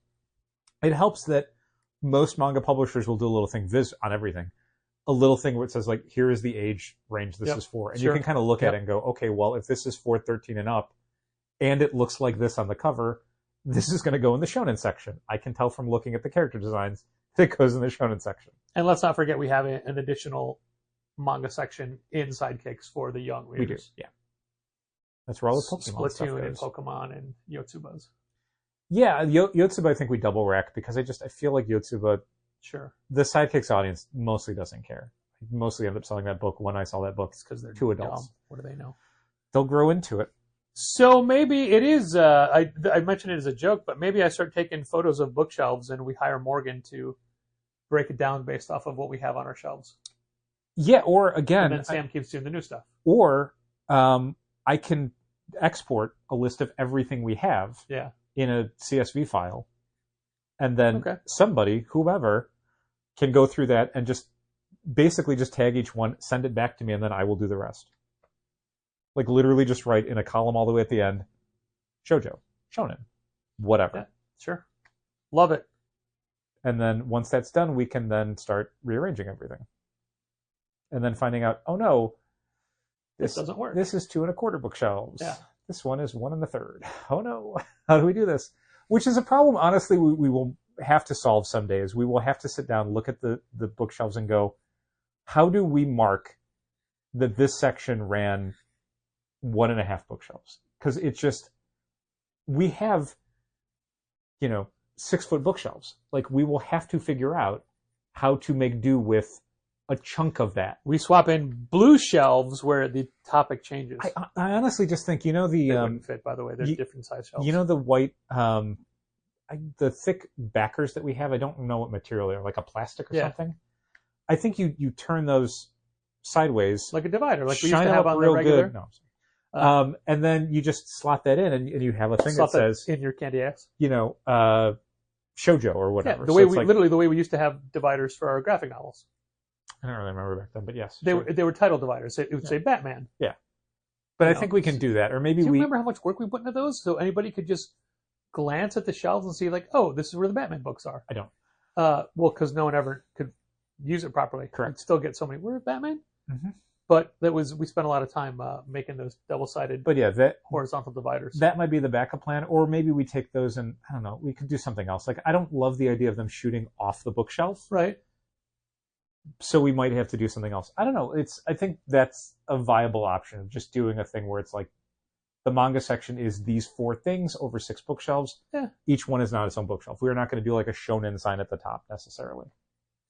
It helps that most manga publishers will do a little thing, Viz on everything, a little thing where it says, like, here is the age range this is for. And you can kind of look at it and go, okay, well, if this is for 13 and up, and it looks like this on the cover, this is going to go in the shonen section. I can tell from looking at the character designs that it goes in the shonen section. And let's not forget we have an additional manga section in Sidekicks for the young readers. We do, yeah. That's where all the Pokemon stuff Splatoon and goes. Pokemon and Yotsubas. Yeah, Yotsuba I think we double rack because I feel like Yotsuba, the Sidekicks audience mostly doesn't care. I mostly end up selling that book when I sell that book because they're to adults. Dumb. What do they know? They'll grow into it. So maybe it is, I mentioned it as a joke, but maybe I start taking photos of bookshelves and we hire Morgan to break it down based off of what we have on our shelves. Yeah, or again... And then Sam keeps doing the new stuff. Or I can export a list of everything we have in a CSV file, and then somebody, whoever, can go through that and just basically just tag each one, send it back to me, and then I will do the rest. Like literally just write in a column all the way at the end, shoujo, shonen, whatever. Yeah, sure. Love it. And then once that's done, we can then start rearranging everything. And then finding out, oh no, this doesn't work. This is 2 1/4 bookshelves. Yeah. This one is 1 1/3. Oh no, how do we do this? Which is a problem, honestly, we will have to solve some days. We will have to sit down, look at the bookshelves and go, how do we mark that this section ran 1.5 bookshelves? Because it's just, we have, 6-foot bookshelves. Like, we will have to figure out how to make do with a chunk of that. We swap in blue shelves where the topic changes. I honestly just think, they wouldn't fit, by the way. They're different size shelves. The white, the thick backers that we have, I don't know what material they are, like a plastic or something. I think you turn those sideways. Like a divider, like we used shine to have up on real the regular. good. No, and then you just slot that in, and you have a thing that says, in your candy ass. shoujo or whatever. Yeah, the way literally the way we used to have dividers for our graphic novels. I don't really remember back then, but yes. They were title dividers. It would say Batman. Yeah. But I think we can do that. Or maybe do you remember how much work we put into those? So anybody could just glance at the shelves and see, like, oh, this is where the Batman books are. I don't. Well, because no one ever could use it properly. Correct. You'd still get so many, where's Batman? Mm-hmm. But we spent a lot of time making those double-sided horizontal dividers. That might be the backup plan. Or maybe we take those and, I don't know, we could do something else. Like, I don't love the idea of them shooting off the bookshelf. Right. So we might have to do something else. I don't know. I think that's a viable option, just doing a thing where it's like the manga section is these 4 things over 6 bookshelves. Yeah. Each one is not its own bookshelf. We're not going to do like a shonen sign at the top necessarily.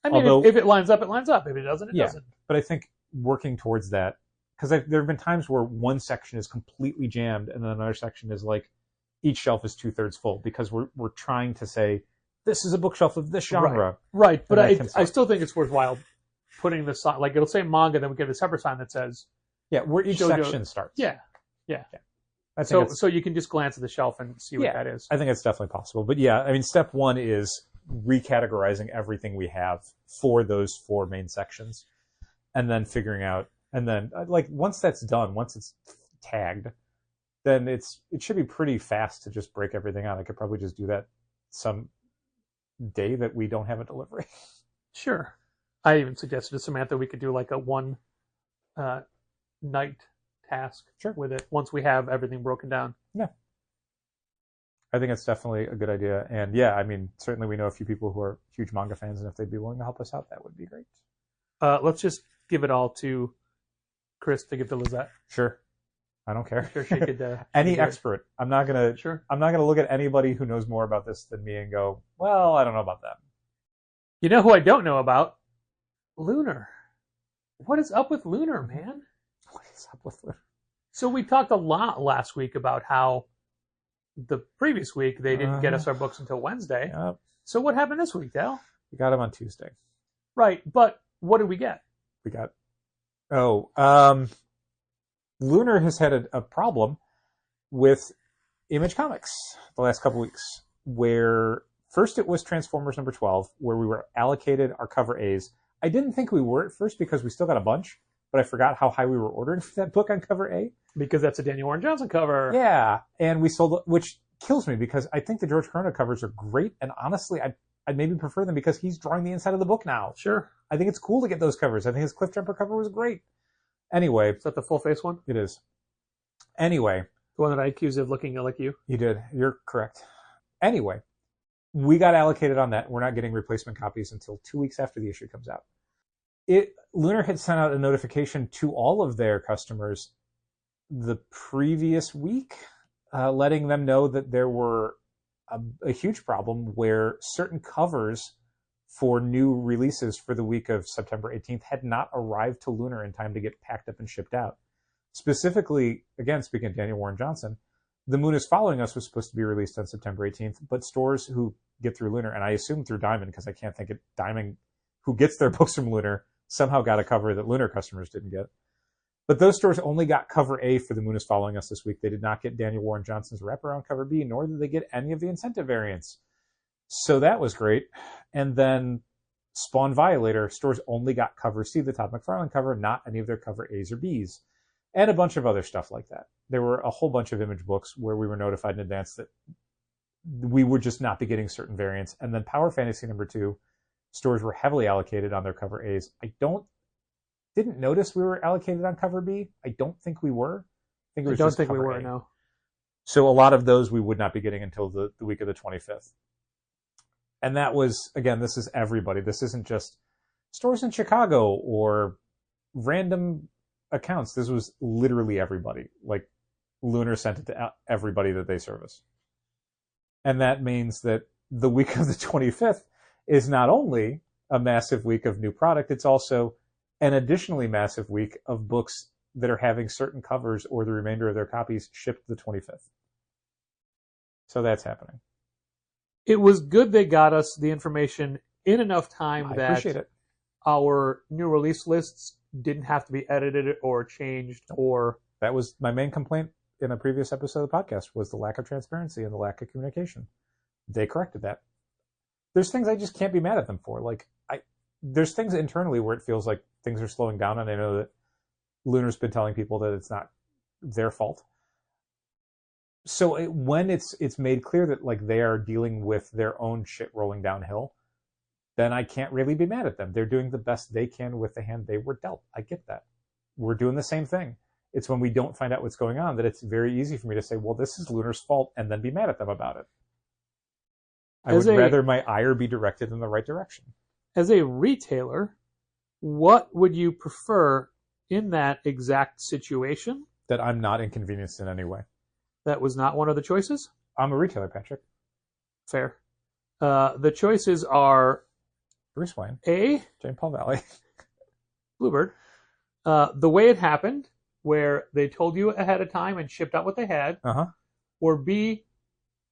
I mean, if it lines up, it lines up. If it doesn't, it doesn't. But I think working towards that, because there have been times where one section is completely jammed and then another section is like each shelf is 2/3 full because we're trying to say, this is a bookshelf of this genre. Right. But I still think it's worthwhile putting the sign, like it'll say manga, then we give a separate sign that says, where each section starts. Yeah. I think so you can just glance at the shelf and see what that is. I think it's definitely possible. But I mean, step 1 is recategorizing everything we have for those 4 main sections and then figuring out, and then like once that's done, once it's tagged, then it should be pretty fast to just break everything out. I could probably just do that some day that we don't have a delivery. Sure. I even suggested to Samantha we could do like a one night task with it once we have everything broken down. Yeah. I think it's definitely a good idea. And I mean, certainly we know a few people who are huge manga fans, and if they'd be willing to help us out, that would be great. Let's just give it all to Chris to give to Lizette. Sure. I don't care. I'm sure she could. Any expert. I'm not gonna look at anybody who knows more about this than me and go, well, I don't know about that. You know who I don't know about? Lunar. What is up with Lunar, man? What is up with Lunar? So we talked a lot last week about how the previous week they didn't get us our books until Wednesday. Yep. So what happened this week, Dal? We got them on Tuesday. Right, but what did we get? We got... Lunar has had a problem with Image Comics the last couple weeks, where first it was Transformers number 12, where we were allocated our cover A's. I didn't think we were at first because we still got a bunch, but I forgot how high we were ordering for that book on cover A. Because that's a Daniel Warren Johnson cover. Yeah, and we sold, which kills me because I think the George Corona covers are great, and honestly, I'd maybe prefer them because he's drawing the inside of the book now. Sure. I think it's cool to get those covers. I think his Cliff Jumper cover was great. Anyway. Is that the full face one? It is. Anyway. The one that I accused of looking like you? You did. You're correct. Anyway. We got allocated on that. We're not getting replacement copies until 2 weeks after the issue comes out. Lunar had sent out a notification to all of their customers the previous week, letting them know that there were a huge problem where certain covers for new releases for the week of September 18th had not arrived to Lunar in time to get packed up and shipped out. Specifically, again, speaking of Daniel Warren Johnson, The Moon is Following Us was supposed to be released on September 18th, but stores who get through Lunar, and I assume through Diamond, because I can't think of Diamond, who gets their books from Lunar, somehow got a cover that Lunar customers didn't get. But those stores only got cover A for The Moon is Following Us this week. They did not get Daniel Warren Johnson's wraparound cover B, nor did they get any of the incentive variants. So that was great. And then Spawn Violator, stores only got cover C, the Todd McFarlane cover, not any of their cover A's or B's. And a bunch of other stuff like that. There were a whole bunch of Image books where we were notified in advance that we would just not be getting certain variants. And then Power Fantasy #2, stores were heavily allocated on their cover A's. Didn't notice we were allocated on cover B. I don't think we were. I don't think we were, no. So a lot of those we would not be getting until the week of the 25th. And that was, again, this is everybody. This isn't just stores in Chicago or random accounts. This was literally everybody. Like, Lunar sent it to everybody that they service. And that means that the week of the 25th is not only a massive week of new product, it's also an additionally massive week of books that are having certain covers or the remainder of their copies shipped the 25th. So that's happening. It was good they got us the information in enough time I that appreciate it. Our new release lists didn't have to be edited or changed or... That was my main complaint in a previous episode of the podcast, was the lack of transparency and the lack of communication. They corrected that. There's things I just can't be mad at them for. Like, there's things internally where it feels like things are slowing down, and I know that Lunar's been telling people that it's not their fault. So when it's made clear that like they are dealing with their own shit rolling downhill, then I can't really be mad at them. They're doing the best they can with the hand they were dealt. I get that. We're doing the same thing. It's when we don't find out what's going on that it's very easy for me to say, well, this is Lunar's fault, and then be mad at them about it. I would rather my ire be directed in the right direction. As a retailer, what would you prefer in that exact situation? That I'm not inconvenienced in any way. That was not one of the choices? I'm a retailer, Patrick. Fair. The choices are... Bruce Wayne. A. Jane Paul Valley. Bluebird. The way it happened, where they told you ahead of time and shipped out what they had. Uh-huh. Or B,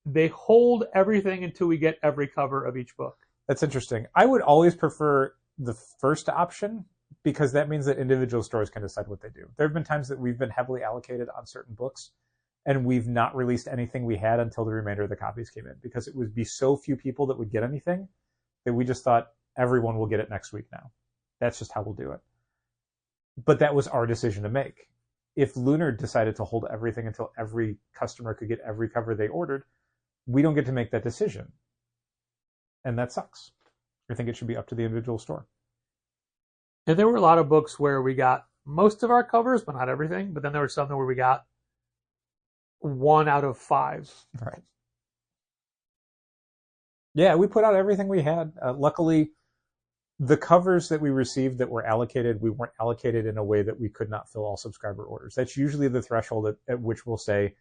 they hold everything until we get every cover of each book. That's interesting. I would always prefer the first option, because that means that individual stores can decide what they do. There have been times that we've been heavily allocated on certain books, and we've not released anything we had until the remainder of the copies came in, because it would be so few people that would get anything that we just thought everyone will get it next week now. That's just how we'll do it. But that was our decision to make. If Lunar decided to hold everything until every customer could get every cover they ordered, we don't get to make that decision. And that sucks. I think it should be up to the individual store. And there were a lot of books where we got most of our covers, but not everything. But then there were some where we got 1 out of 5. Right. Yeah, we put out everything we had. Luckily, the covers that we received that were allocated, we weren't allocated in a way that we could not fill all subscriber orders. That's usually the threshold at which we'll say,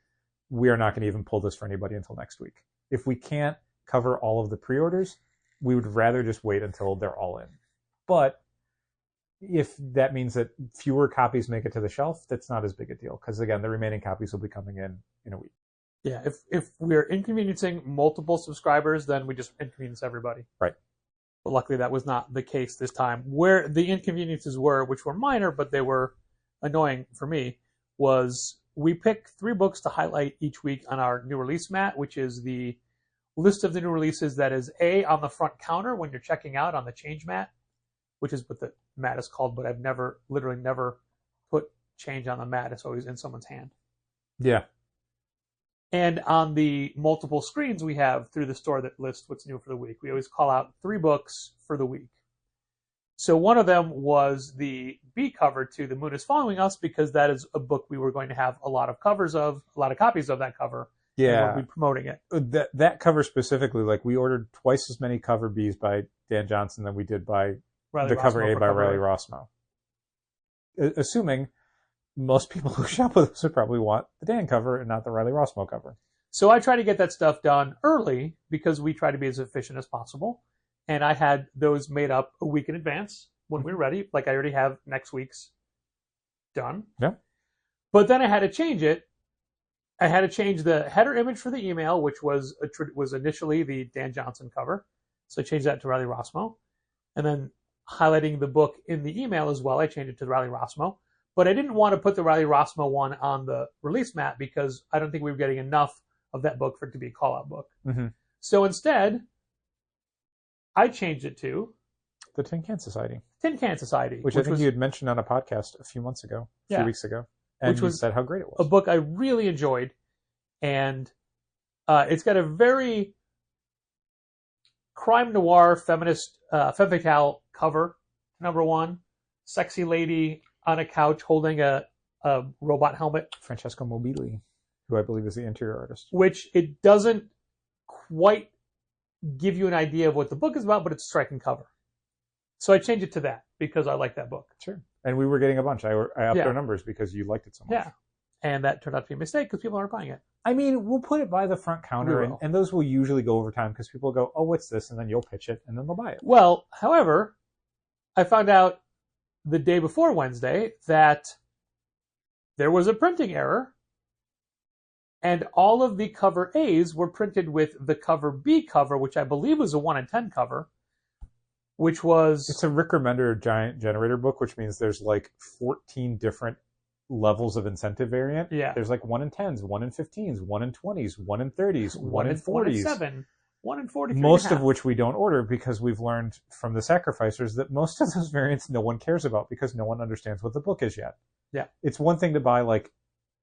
we are not going to even pull this for anybody until next week. If we can't cover all of the pre-orders, we would rather just wait until they're all in. But if that means that fewer copies make it to the shelf, that's not as big a deal, because again, the remaining copies will be coming in a week. Yeah, if we're inconveniencing multiple subscribers, then we just inconvenience everybody. Right. But luckily that was not the case this time. Where the inconveniences were, which were minor, but they were annoying for me, was we pick 3 books to highlight each week on our new release mat, which is the list of the new releases that is A, on the front counter when you're checking out on the change mat, which is what the mat is called, but I've literally never put change on the mat. It's always in someone's hand. Yeah. And on the multiple screens we have through the store that lists what's new for the week, we always call out 3 books for the week. So one of them was the B cover to The Moon is Following Us, because that is a book we were going to have a lot of copies of that cover. Yeah. We'll be promoting it. That cover specifically, like, we ordered twice as many cover Bs by Dan Johnson than we did by the cover A by Riley Rossmo. Assuming most people who shop with us would probably want the Dan cover and not the Riley Rossmo cover. So I try to get that stuff done early because we try to be as efficient as possible. And I had those made up a week in advance when we were ready. Like, I already have next week's done. Yeah. But then I had to change it. I had to change the header image for the email, which was initially the Dan Johnson cover. So I changed that to Riley Rossmo. And then highlighting the book in the email as well, I changed it to Riley Rossmo. But I didn't want to put the Riley Rossmo one on the release mat because I don't think we were getting enough of that book for it to be a call-out book. Mm-hmm. So instead, I changed it to The Tin Can Society. Tin Can Society. Which I think you had mentioned on a podcast a few weeks ago. And you said how great it was. A book I really enjoyed. And It's got a very crime noir feminist femme fatale cover. Number one, sexy lady on a couch holding a robot helmet. Francesco Mobili, who I believe is the interior artist. Which it doesn't quite give you an idea of what the book is about, but it's a striking cover. So I changed it to that because I like that book. Sure. And we were getting a bunch. I upped our numbers because you liked it so much. Yeah. And that turned out to be a mistake because people aren't buying it. I mean, we'll put it by the front counter, and those will usually go over time because people go, oh, what's this? And then you'll pitch it, and then they'll buy it. Well, however, I found out the day before Wednesday that there was a printing error, and all of the cover A's were printed with the cover B cover, which I believe was a 1 in 10 cover, which was... It's a Rick Remender giant generator book, which means there's like 14 different levels of incentive variant. Yeah. There's like 1 in 10s, 1 in 15s, 1 in 20s, 1 in 30s, 1 in 40s. 1 in 7, 1 in 43. Most of which we don't order because we've learned from the sacrificers that most of those variants no one cares about because no one understands what the book is yet. Yeah. It's one thing to buy like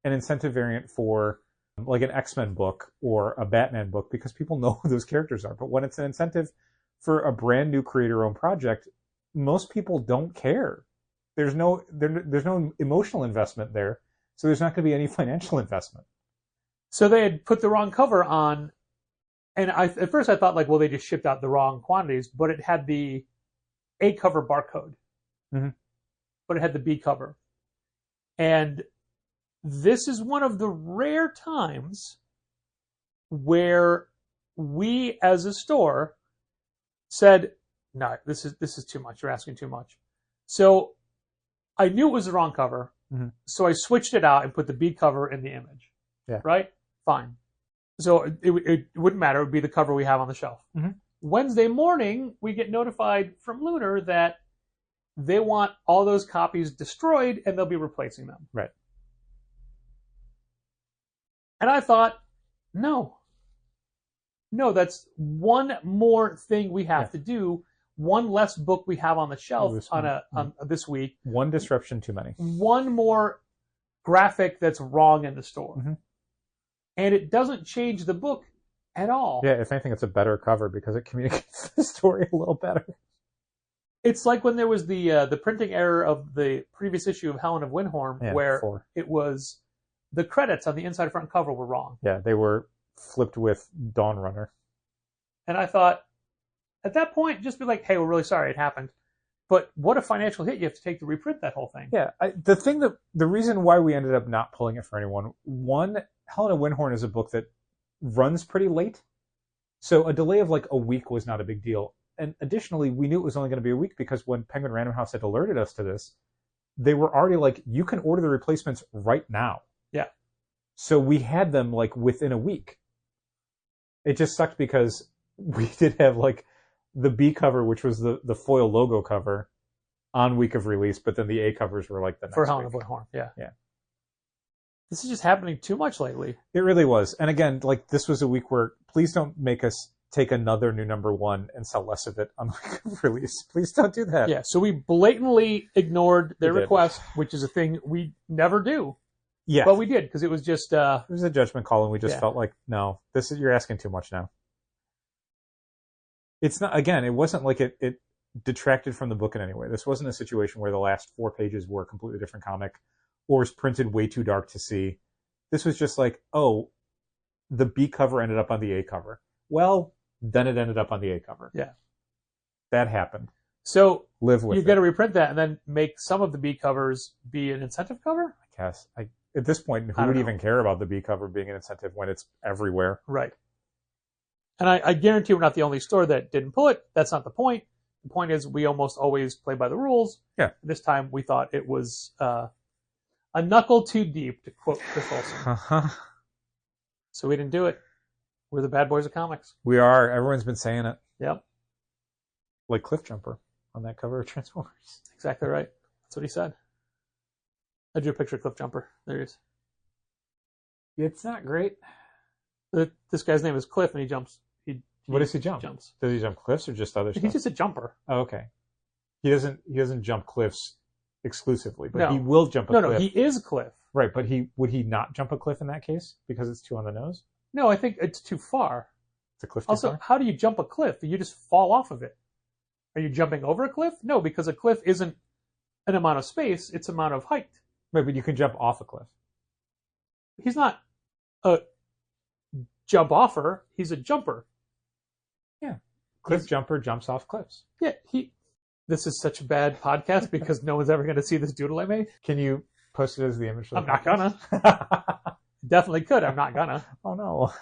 an incentive variant for like an X-Men book or a Batman book because people know who those characters are. But when it's an incentive for a brand new creator-owned project, most people don't care. There's no emotional investment there, so there's not going to be any financial investment. So they had put the wrong cover on, and at first I thought like, well, they just shipped out the wrong quantities, but it had the A cover barcode, but it had the B cover. And this is one of the rare times where we as a store said, no, this is too much. You're asking too much. So I knew it was the wrong cover. So I switched it out and put the B cover in the image. Yeah. Right? Fine. So it wouldn't matter. It would be the cover we have on the shelf. Wednesday morning, we get notified from Lunar that they want all those copies destroyed and they'll be replacing them. Right. And I thought, no, that's one more thing we have to do. One less book we have on the shelf on this week. One disruption too many. One more graphic that's wrong in the store. And it doesn't change the book at all. Yeah, if anything, it's a better cover because it communicates the story a little better. It's like when there was the printing error of the previous issue of Helen of Windhorn, where it was the credits on the inside front cover were wrong. Yeah, they were flipped with Dawn Runner. And I thought, at that point, just be like, hey, we're really sorry it happened. But what a financial hit you have to take to reprint that whole thing. Yeah, the reason why we ended up not pulling it for anyone, one, Helen of Windhorn is a book that runs pretty late. So a delay of like a week was not a big deal. And additionally, we knew it was only going to be a week because when Penguin Random House had alerted us to this, they were already like, you can order the replacements right now. Yeah. So we had them like within a week. It just sucked because we did have like the B cover, which was the foil logo cover, on week of release, but then the A covers were like the next for Helen week. of Windhorn. Yeah. Yeah. This is just happening too much lately. It really was. And again, like this was a week where please don't make us take another new #1 and sell less of it on week of release. Please don't do that. Yeah. So we blatantly ignored their request, which is a thing we never do. Yeah. But we did because it was just it was a judgment call, and we just felt like, no, you're asking too much now. It's not, again, it wasn't like it detracted from the book in any way. This wasn't a situation where the last 4 pages were a completely different comic or is printed way too dark to see. This was just like, oh, the B cover ended up on the A cover. Well, then it ended up on the A cover. Yeah. That happened. So live with you're going to reprint that and then make some of the B covers be an incentive cover? I guess. At this point, who would even care about the B cover being an incentive when it's everywhere? Right. And I guarantee we're not the only store that didn't pull it. That's not the point. The point is we almost always play by the rules. Yeah. This time we thought it was a knuckle too deep, to quote Chris Olsen. So we didn't do it. We're the bad boys of comics. We are. Everyone's been saying it. Yep. Like Cliff Jumper on that cover of Transformers. Exactly right. That's what he said. I drew a picture of Cliff Jumper. There he is. It's not great. This guy's name is Cliff, and he jumps. What does he jump? Jumps. Does he jump cliffs or just other stuff? He's just a jumper. Oh, okay. He doesn't jump cliffs exclusively, but No. he will jump a cliff. No, he is Cliff. Right, but would he not jump a cliff in that case because it's too on the nose? No, I think it's too far. It's a cliff too Also, far? how do you jump a cliff? You just fall off of it. Are you jumping over a cliff? No, because a cliff isn't an amount of space, it's amount of height. Wait, but you can jump off a cliff. He's not a jump offer, he's a jumper. Yeah. Cliff jumper jumps off cliffs. Yeah, this is such a bad podcast because no one's ever going to see this doodle I made. Can you post it as the image? I'm not gonna. Definitely could. I'm not gonna. Oh no.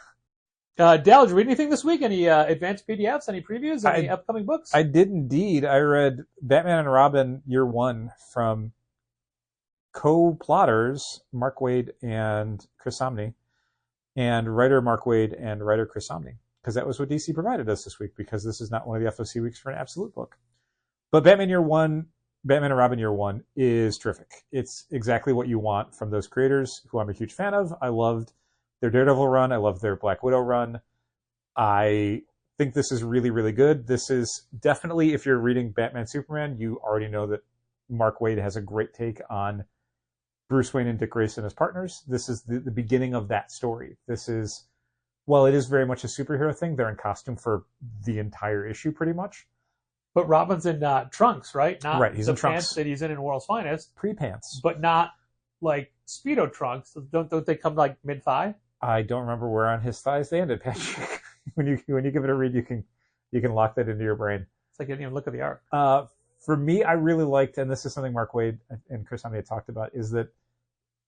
Dal, did you read anything this week? Any advanced PDFs? Any previews? Any upcoming books? I did indeed. I read Batman and Robin Year One from co-plotters Mark Waid and Chris Samnee, and writer Mark Waid and writer Chris Samnee, because that was what DC provided us this week, because this is not one of the FOC weeks for an absolute book. But Batman and Robin Year One is terrific. It's exactly what you want from those creators, who I'm a huge fan of. I loved their Daredevil run. I loved their Black Widow run. I think this is really, really good. This is definitely, if you're reading Batman Superman, you already know that Mark Waid has a great take on Bruce Wayne and Dick Grayson as partners. This is the beginning of that story. This is, well, it is very much a superhero thing. They're in costume for the entire issue, pretty much. But Robin's in trunks, right? Not right, he's the in trunks. pants that he's in World's Finest. Pre-pants. But not like Speedo trunks. Don't they come like mid-thigh? I don't remember where on his thighs they ended, Patrick. when you give it a read, you can lock that into your brain. It's like you didn't even look at the art. For me, I really liked, and this is something Mark Waid and Chris Samnee had talked about, is that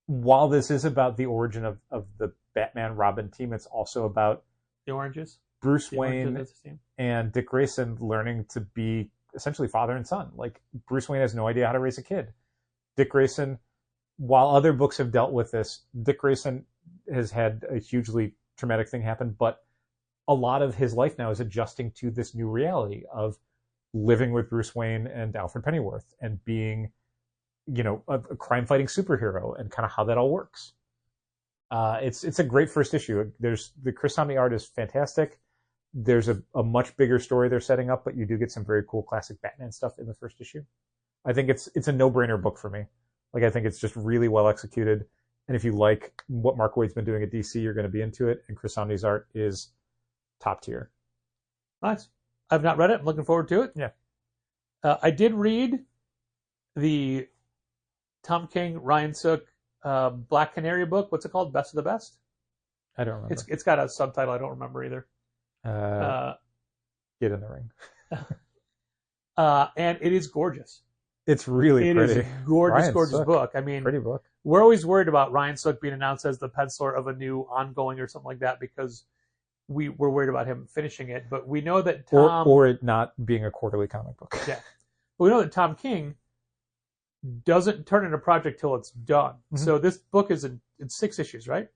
while this is about the origin of the Batman Robin team, it's also about The oranges. Bruce The Wayne oranges team. and Dick Grayson learning to be essentially father and son. Like, Bruce Wayne has no idea how to raise a kid. Dick Grayson, while other books have dealt with this, Dick Grayson has had a hugely traumatic thing happen, but a lot of his life now is adjusting to this new reality of living with Bruce Wayne and Alfred Pennyworth and being, a crime-fighting superhero, and kind of how that all works. It's a great first issue. There's the Chris Samnee art is fantastic. There's a much bigger story they're setting up, but you do get some very cool classic Batman stuff in the first issue. I think it's a no-brainer book for me. Like, I think it's just really well executed. And if you like what Mark Waid's been doing at DC, you're going to be into it. And Chris Samnee's art is top tier. Nice. I've not read it. I'm looking forward to it. Yeah. I did read the Tom King, Ryan Sook, Black Canary book. What's it called? Best of the Best? I don't remember. It's got a subtitle. I don't remember either. Get in the ring. And it is gorgeous. It's really pretty. It is a gorgeous, Ryan gorgeous Sook. book. I mean, Pretty book. we're always worried about Ryan Sook being announced as the penciler of a new ongoing or something like that, because we're worried about him finishing it. But we know that Tom... Or it not being a quarterly comic book. Yeah. But we know that Tom King doesn't turn in a project till it's done. Mm-hmm. So this book is in 6 issues, right?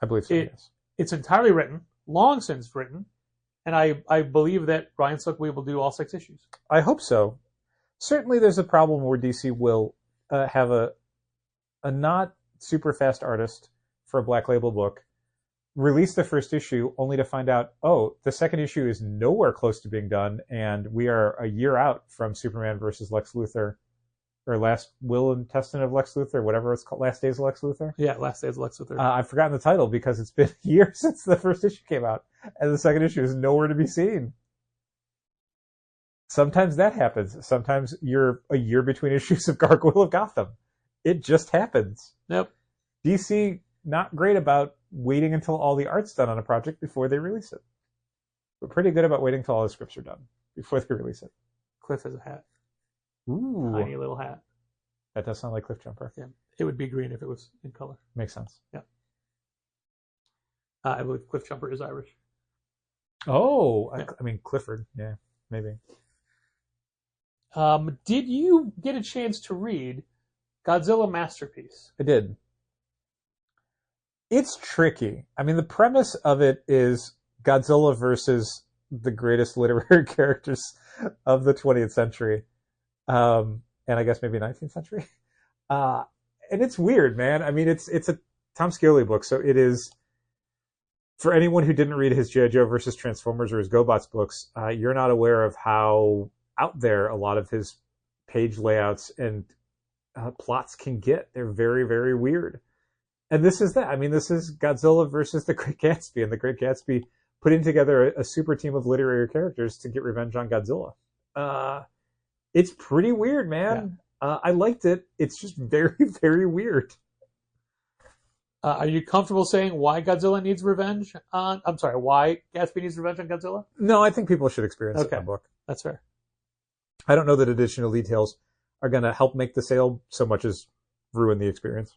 I believe so, yes. It's entirely written, long since written, and I believe that Ryan Sook will be able to do all 6 issues. I hope so. Certainly there's a problem where DC will have a not super fast artist for a Black Label book release the first issue only to find out, oh, the second issue is nowhere close to being done, and we are a year out from Superman versus Lex Luthor, or Last Will and Testament of Lex Luthor, whatever it's called, Last Days of Lex Luthor. Yeah, Last Days of Lex Luthor. I've forgotten the title because it's been years since the first issue came out, and the second issue is nowhere to be seen. Sometimes that happens. Sometimes you're a year between issues of Gargoyle of Gotham. It just happens. Yep. DC, not great about waiting until all the art's done on a project before they release it. But pretty good about waiting until all the scripts are done before they release it. Cliff has a hat. Ooh. Tiny little hat. That does sound like Cliff Jumper. Yeah. It would be green if it was in color. Makes sense. Yeah. I believe Cliff Jumper is Irish. Oh, Yeah. I mean, Clifford. Yeah, maybe. Did you get a chance to read Godzilla Masterpiece? I did. It's tricky. I mean, the premise of it is Godzilla versus the greatest literary characters of the 20th century. And I guess maybe 19th century. And it's weird, man. I mean, it's a Tom Scioli book, so it is, for anyone who didn't read his G.I. Joe versus Transformers or his GoBots books, you're not aware of how out there a lot of his page layouts and plots can get. They're very, very weird. And this is that. I mean, this is Godzilla versus the Great Gatsby, and the Great Gatsby putting together a super team of literary characters to get revenge on Godzilla. It's pretty weird, man. Yeah. I liked it. It's just very, very weird. Are you comfortable saying why Godzilla needs revenge on... I'm sorry, why Gatsby needs revenge on Godzilla? No, I think people should experience it in the book. That's fair. I don't know that additional details are going to help make the sale so much as ruin the experience.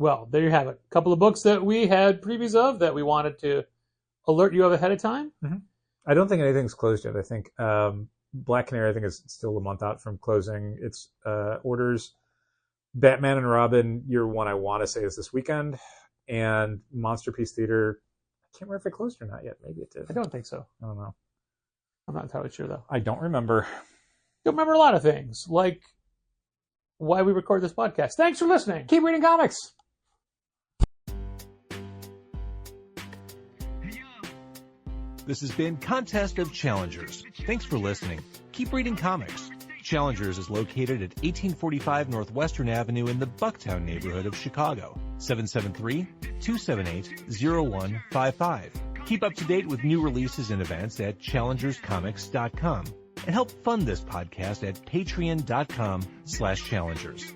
Well, there you have it. A couple of books that we had previews of that we wanted to alert you of ahead of time. Mm-hmm. I don't think anything's closed yet. I think Black Canary, I think, is still a month out from closing its orders. Batman and Robin, year one, I want to say, is this weekend. And Monsterpiece Theater, I can't remember if it closed or not yet. Maybe it did. I don't think so. I don't know. I'm not entirely sure, though. I don't remember. You'll remember a lot of things, like why we record this podcast. Thanks for listening. Keep reading comics. This has been Contest of Challengers. Thanks for listening. Keep reading comics. Challengers is located at 1845 Northwestern Avenue in the Bucktown neighborhood of Chicago. 773-278-0155. Keep up to date with new releases and events at challengerscomics.com. And help fund this podcast at patreon.com/challengers.